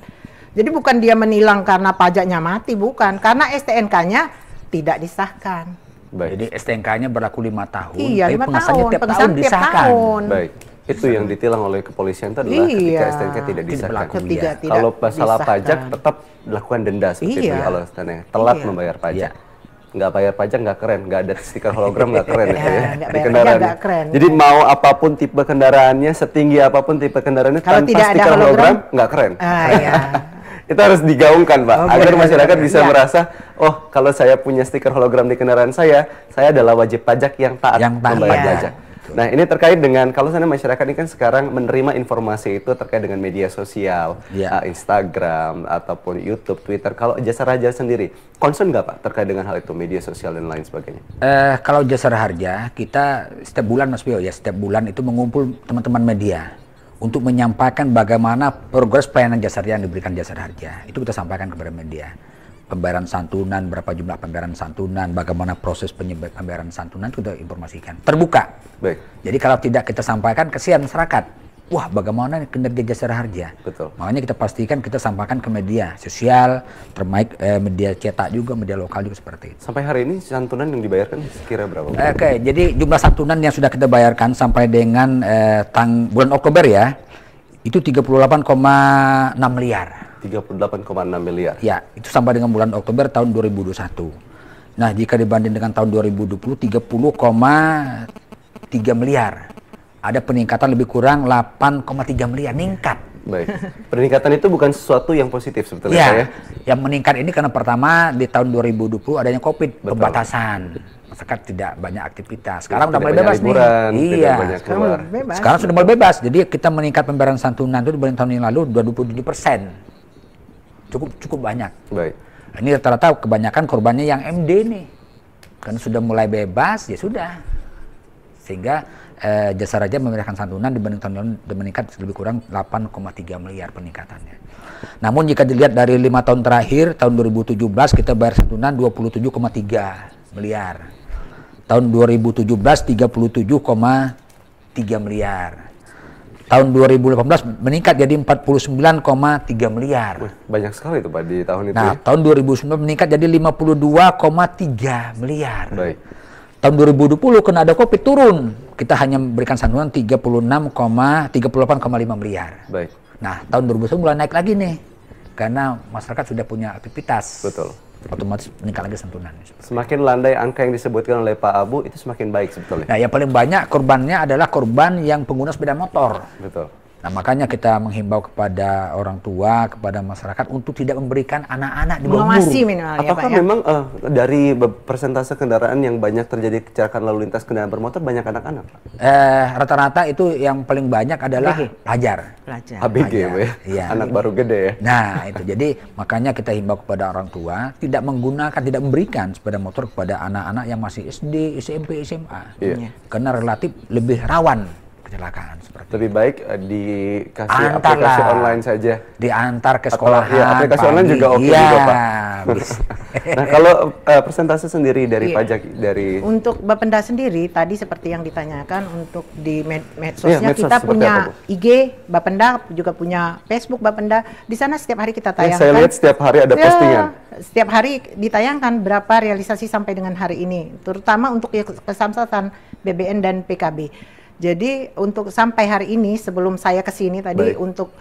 Jadi bukan dia menilang karena pajaknya mati, bukan. Karena STNK-nya tidak disahkan. Baik. Jadi STNK-nya berlaku 5 tahun, Iya, tapi 5 pengesahannya tahun. tiap Pengesahan tahun tiap disahkan. tahun. Baik. Itu yang ditilang oleh kepolisian itu adalah ketika Iya. STNK tidak disahkan. berlaku. Ketika tidak Kalau masalah disahkan. pajak tetap dilakukan denda seperti itu Iya. kalau seandainya telat Iya. membayar pajak. Iya. Nggak bayar pajak nggak keren, nggak ada stiker hologram nggak keren Iya, ya, nggak di bayar pajak kendaraannya. nggak keren. Jadi mau apapun tipe kendaraannya, setinggi apapun tipe kendaraannya, Kalau tanpa tidak ada stiker hologram hologram, nggak keren. Iya. Itu harus digaungkan Pak, Oh, agar benar, masyarakat benar. bisa Iya. merasa, oh kalau saya punya stiker hologram di kendaraan saya adalah wajib pajak yang taat Yang taat. membayar Iya. pajak. Nah, ini terkait dengan kalau sana masyarakat ini kan sekarang menerima informasi itu terkait dengan media sosial, Instagram ataupun YouTube, Twitter. Kalau Jasara Harja sendiri, concern nggak Pak terkait dengan hal itu, media sosial dan lain sebagainya? Kalau Jasara Harja, kita setiap bulan Mas Bio ya, setiap bulan itu mengumpul teman-teman media untuk menyampaikan bagaimana progres pelayanan jasa harja yang diberikan Jasara Harja. Itu kita sampaikan kepada media. Pembayaran santunan, berapa jumlah pembayaran santunan, bagaimana proses pembayaran santunan, itu kita informasikan. Terbuka. Baik. Jadi kalau tidak kita sampaikan, kesian masyarakat. Wah, bagaimana kinerja Jasara Harja? Betul. Makanya kita pastikan kita sampaikan ke media sosial, terbaik media cetak juga, media lokal juga seperti itu. Sampai hari ini santunan yang dibayarkan sekira berapa? Oke, jadi jumlah santunan yang sudah kita bayarkan sampai dengan bulan Oktober ya, itu 38,6 miliar. 38,6 miliar. Ya, itu sampai dengan bulan Oktober tahun 2021. Nah, jika dibanding dengan tahun 2020, 30,3 miliar. Ada peningkatan lebih kurang 8,3 miliar, meningkat. Baik. Peningkatan itu bukan sesuatu yang positif sebetulnya Ya, ya. yang meningkat ini karena pertama di tahun 2020 adanya COVID, Betul. pembatasan. Masyarakat tidak banyak aktivitas. Sekarang udah Tidak mulai banyak bebas liburan, nih. tidak Iya. banyak keluar. Sekarang sudah mulai bebas. Jadi kita meningkat pembayaran santunan itu dibanding tahun yang lalu 27%. Cukup banyak. Baik. Ini rata-rata kebanyakan korbannya yang MD nih. Karena sudah mulai bebas, ya sudah. Sehingga Jasara Harja memberikan santunan dibanding tahun lalu meningkat lebih kurang 8,3 miliar peningkatannya. Namun jika dilihat dari 5 tahun terakhir, tahun 2017 kita bayar santunan 27,3 miliar. Tahun 2017 37,3 miliar. Tahun 2018 meningkat jadi 49,3 miliar. Wih, banyak sekali itu Pak di tahun itu. Nah, Ya? tahun 2019 meningkat jadi 52,3 miliar. Baik. Tahun 2020 kena ada COVID turun. Kita hanya memberikan santunan 38,5 miliar. Baik. Nah, tahun 2021 mulai naik lagi nih. Karena masyarakat sudah punya aktivitas. Betul. Otomatis meningkat lagi santunan. Semakin landai angka yang disebutkan oleh Pak Abu itu semakin baik sebetulnya. Nah, yang paling banyak korbannya adalah korban yang pengguna sepeda motor. Betul. Nah, makanya kita menghimbau kepada orang tua, kepada masyarakat untuk tidak memberikan anak-anak di bawah umur. Mengawasi minimal ya Pak Apakah ya. memang dari persentase kendaraan yang banyak terjadi kecelakaan lalu lintas kendaraan bermotor banyak anak-anak? Rata-rata itu yang paling banyak adalah pelajar. Pelajar. ABG Pelajar. ya? Iya. Anak baru gede ya? Nah, itu jadi makanya kita himbau kepada orang tua tidak menggunakan, tidak memberikan sepeda motor kepada anak-anak yang masih SD, SMP, SMA. Iya. Karena relatif lebih rawan kecelakaan seperti Lebih baik dikasih Antar aplikasi lah. online saja. diantar ke Atau, sekolahan. ya, aplikasi pagi. online juga oke Iya, juga, Pak. bisa. Nah, kalau persentase sendiri dari Iya. pajak dari Untuk Bapenda sendiri tadi seperti yang ditanyakan untuk di medsosnya Iya, medsos kita seperti punya apa, Bu? IG Bapenda, juga punya Facebook Bapenda. Di sana setiap hari kita Ya, tayangkan. saya lihat setiap hari ada Ya, postingan. Setiap hari ditayangkan berapa realisasi sampai dengan hari ini, terutama untuk kesamsatan BBN dan PKB. Jadi untuk sampai hari ini sebelum saya ke sini tadi Baik. untuk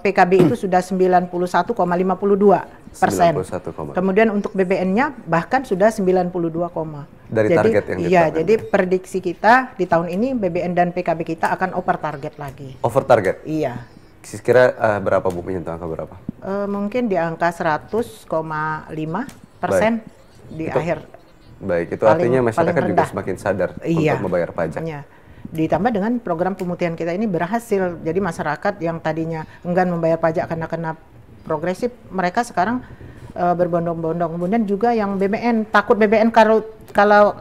PKB itu sudah 91,52%. 91, Kemudian untuk BBN-nya bahkan sudah 92, Dari jadi, target yang iya, ditetapkan. jadi prediksi kita di tahun ini BBN dan PKB kita akan over target lagi. over target. Iya. Kira berapa Bu, menyentuh angka berapa? Mungkin di angka 100,5% di Itu akhir. Baik, itu Paling- artinya masyarakat paling juga rendah. semakin sadar Iya. untuk membayar pajak. Iya. Ditambah dengan program pemutihan kita ini berhasil. Jadi masyarakat yang tadinya enggan membayar pajak karena kena progresif, mereka sekarang berbondong-bondong. Kemudian juga yang BBN, takut BBN kalau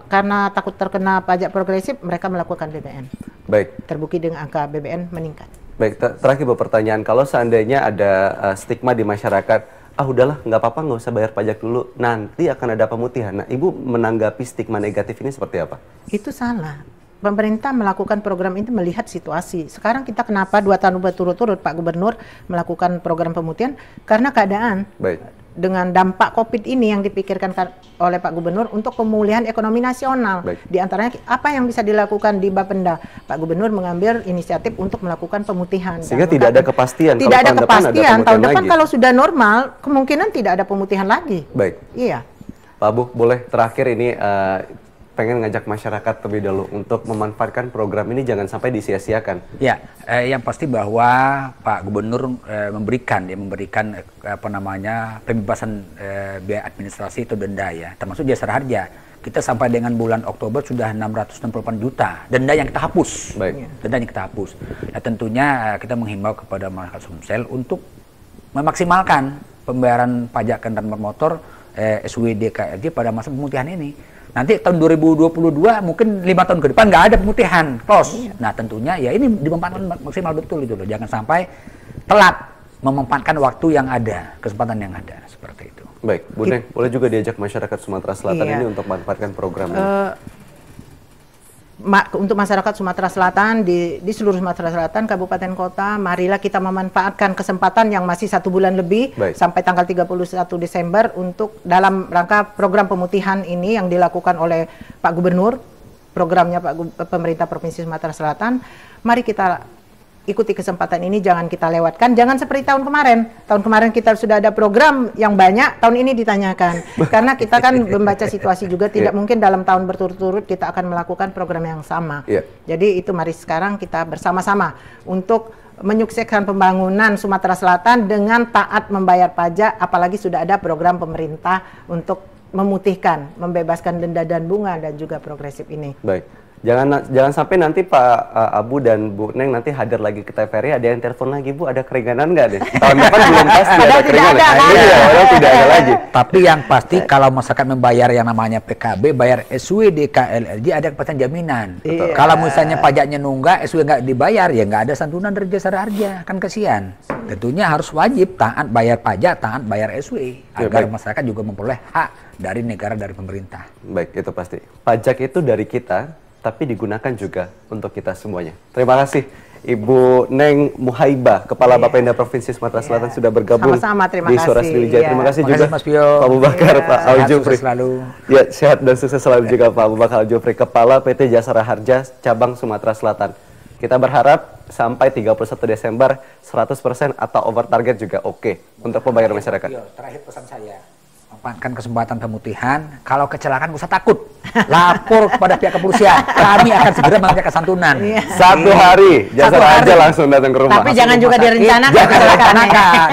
karena takut terkena pajak progresif, mereka melakukan BBN. Baik. Terbukti dengan angka BBN meningkat. Baik, terakhir Bu, pertanyaan. Kalau seandainya ada stigma di masyarakat, udahlah nggak apa-apa, nggak usah bayar pajak dulu, nanti akan ada pemutihan. Nah, Ibu menanggapi stigma negatif ini seperti apa? Itu salah. Pemerintah melakukan program itu melihat situasi. Sekarang kita kenapa 2 tahun berturut-turut Pak Gubernur melakukan program pemutihan? Karena keadaan. Baik. Dengan dampak COVID ini yang dipikirkan oleh Pak Gubernur untuk pemulihan ekonomi nasional. Baik. Di antaranya apa yang bisa dilakukan di Bapenda? Pak Gubernur mengambil inisiatif untuk melakukan pemutihan. Sehingga Dan tidak ada kepastian. Tidak Kalau ada tahun depan kepastian. pemutihan Tahun depan lagi. kalau sudah normal, kemungkinan tidak ada pemutihan lagi. Baik. Iya. Pak Abu, boleh terakhir ini pengen ngajak masyarakat terlebih dahulu untuk memanfaatkan program ini, jangan sampai disia-siakan. Ya, yang pasti bahwa Pak Gubernur memberikan pembebasan biaya administrasi atau denda ya, termasuk Jasara Harja. kita sampai dengan bulan Oktober sudah 668 juta denda yang kita hapus. Baik. Denda yang kita hapus. Nah, tentunya kita menghimbau kepada masyarakat Sumsel untuk memaksimalkan pembayaran pajak kendaraan bermotor SWDKLJ pada masa pemutihan ini. Nanti tahun 2022 mungkin 5 tahun ke depan nggak ada pemutihan, close. Nah, tentunya ya ini dimanfaatkan maksimal betul itu loh. Jangan sampai telat memanfaatkan waktu yang ada, kesempatan yang ada, seperti itu. Baik, Bu Neng, boleh juga diajak masyarakat Sumatera Selatan ini untuk memanfaatkan program ini. Untuk masyarakat Sumatera Selatan, di seluruh Sumatera Selatan, kabupaten kota, marilah kita memanfaatkan kesempatan yang masih 1 bulan lebih sampai tanggal 31 Desember untuk dalam rangka program pemutihan ini yang dilakukan oleh Pak Gubernur, programnya pemerintah Provinsi Sumatera Selatan. Mari kita ikuti kesempatan ini, jangan kita lewatkan, jangan seperti tahun kemarin. Tahun kemarin kita sudah ada program yang banyak, tahun ini ditanyakan. Karena kita kan membaca situasi juga, tidak mungkin dalam tahun berturut-turut kita akan melakukan program yang sama. Jadi itu mari sekarang kita bersama-sama untuk menyukseskan pembangunan Sumatera Selatan dengan taat membayar pajak, apalagi sudah ada program pemerintah untuk memutihkan, membebaskan denda dan bunga dan juga progresif ini. Baik. Jangan sampai nanti Pak Abu dan Bu Neng nanti hadir lagi ke TVRI, ada yang telepon lagi, Bu, ada keringanan nggak deh? Tahun depan belum pasti ada keringanan. Padahal tidak ada lagi. Tapi yang pasti kalau masyarakat membayar yang namanya PKB, bayar SWDKLLJ ada kepastian jaminan. Kalau misalnya pajaknya nunggak, SW nggak dibayar, ya nggak ada santunan dari jasara harja, kan kasihan. Tentunya harus wajib taat bayar pajak, taat bayar SW, agar masyarakat juga memperoleh hak dari negara, dari pemerintah. Baik, itu pasti. Pajak itu dari kita, tapi digunakan juga untuk kita semuanya. Terima kasih Ibu Neng Muhaibah, Kepala Bapenda Provinsi Sumatera Selatan sudah bergabung di Suara Sriwijaya. Terima kasih juga Mas Pio, Pak Abu Bakar, Pak Al-Jufri. Selalu. Ya, sehat dan sukses selalu juga Pak Abu Bakar Al-Jufri, Kepala PT Jasara Harja Cabang Sumatera Selatan. Kita berharap sampai 31 Desember 100% atau over target juga oke untuk pembayaran masyarakat. Terakhir pesan saya, manfaatkan kesempatan pemutihan. Kalau kecelakaan nggak usah takut, lapor kepada pihak kepolisian. Kami akan segera mengerjakan santunan. 1 hari Jasara Harja langsung datang ke rumah. Tapi jangan juga direncanakan. Jangan direncanakan.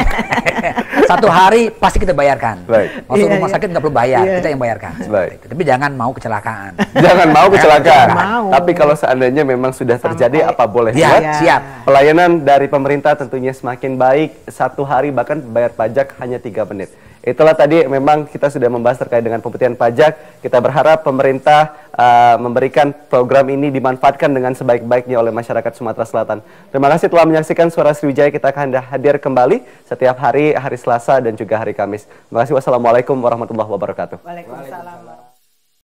1 hari pasti kita bayarkan. Masuk rumah sakit nggak perlu bayar, kita yang bayarkan. Tapi jangan mau kecelakaan. Jangan mau kecelakaan. Tapi kalau seandainya memang sudah terjadi, apa boleh buat? Siap. Pelayanan dari pemerintah tentunya semakin baik. 1 hari bahkan bayar pajak hanya 3 menit. Itulah tadi memang kita sudah membahas terkait dengan pemutihan pajak. Kita berharap pemerintah memberikan program ini dimanfaatkan dengan sebaik-baiknya oleh masyarakat Sumatera Selatan. Terima kasih telah menyaksikan Suara Sriwijaya. Kita akan hadir kembali setiap hari Selasa dan juga hari Kamis. Terima kasih. Wassalamualaikum warahmatullahi wabarakatuh. Waalaikumsalam.